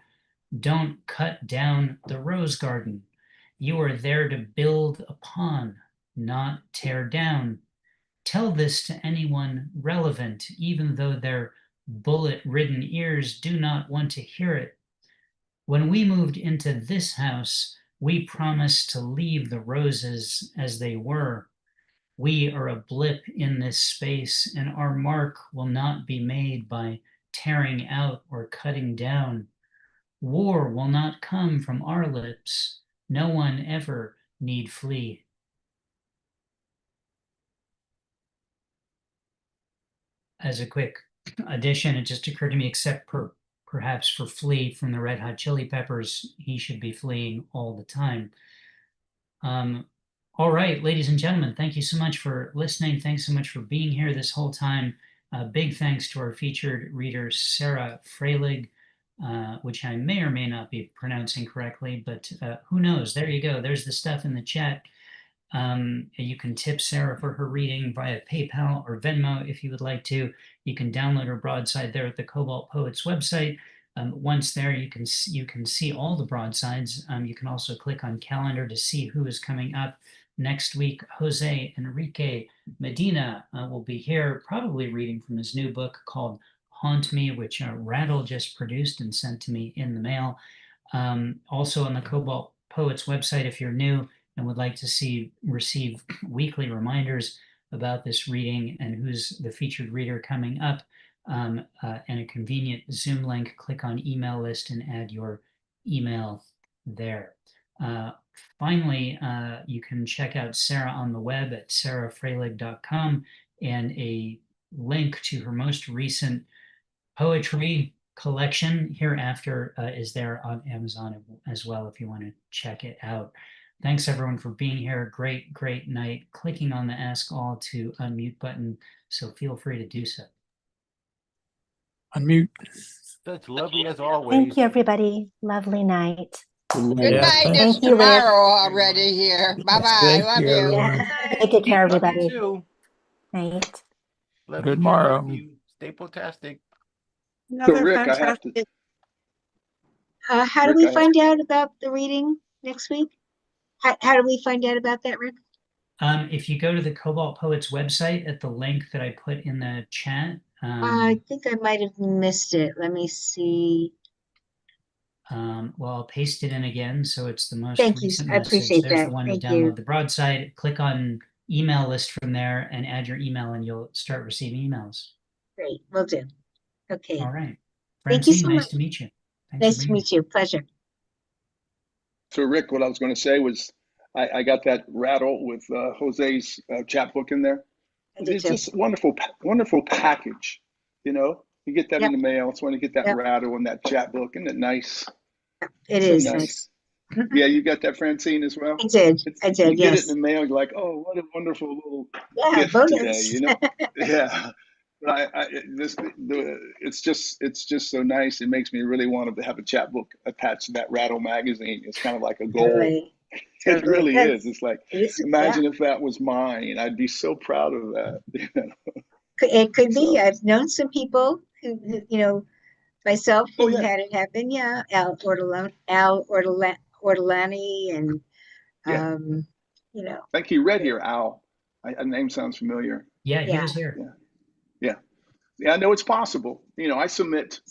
don't cut down the rose garden. You are there to build upon, not tear down. Tell this to anyone relevant, even though their bullet-ridden ears do not want to hear it. When we moved into this house, we promised to leave the roses as they were. We are a blip in this space, and our mark will not be made by tearing out or cutting down. War will not come from our lips. No one ever need flee. As a quick addition, it just occurred to me, except perhaps for Flea from the Red Hot Chili Peppers, he should be fleeing all the time. All right, ladies and gentlemen, thank you so much for listening. Thanks so much for being here this whole time. Big thanks to our featured reader, Sarah Freilig, which I may or may not be pronouncing correctly, but who knows? There you go. There's the stuff in the chat. You can tip Sarah for her reading via PayPal or Venmo if you would like to. You can download her broadside there at the Cobalt Poets website. Once there, you can see all the broadsides. You can also click on calendar to see who is coming up next week. Jose Enrique Medina will be here, probably reading from his new book called Haunt Me, which Rattle just produced and sent to me in the mail. Also on the Cobalt Poets website, if you're new and would like to receive weekly reminders about this reading and who's the featured reader coming up, and a convenient Zoom link, click on email list and add your email there. Finally, you can check out Sarah on the web at sarahfreilig.com, and a link to her most recent poetry collection Hereafter is there on Amazon as well if you want to check it out. Thanks everyone for being here. Great night. Clicking on the Ask All to unmute button, so feel free to do so. Unmute. Such lovely as always. Thank you, everybody. Lovely night. Good night. It's Thank you, Rick. tomorrow already here. Bye-bye. Love you. Yeah. Take good care, Love everybody. you too. Night. Love Good you too. morrow. Love you. Stay potastic. So Rick, I have to. How do we find out about the reading next week? How do we find out about that, Rick? If you go to the Cobalt Poets website at the link that I put in the chat. I think I might have missed it. Let me see. Well, I'll paste it in again, so it's the most Thank you. recent I message. appreciate There's that. the one Thank to download you. the broadside. Click on email list from there and add your email, and you'll start receiving emails. Great, will do. Okay. All right. Thank you Francine, so nice much. to meet you. Thanks Nice for to being meet you. Pleasure. So Rick, what I was going to say was, I got that Rattle with Jose's chapbook in there. It's just wonderful package. You know, you get that in the mail. It's when you get that Rattle and that chapbook. Isn't it nice? It is nice. Yeah, you got that, Francine, as well? I did. You get Yes. it in the mail, you're like, oh, what a wonderful little gift bonus. today, you know? Yeah. But it's just so nice. It makes me really want to have a chapbook attached to that Rattle magazine. It's kind of like a goal. Totally. It really is. It's like, It's, imagine if that was mine. I'd be so proud of that. You know? It could be. I've known some people who you know, myself who had it happen. Yeah, Al Ortolani, and you know. I think he read here, Al. A name sounds familiar. Yeah, he was here. Yeah, I know it's possible. You know, I submit.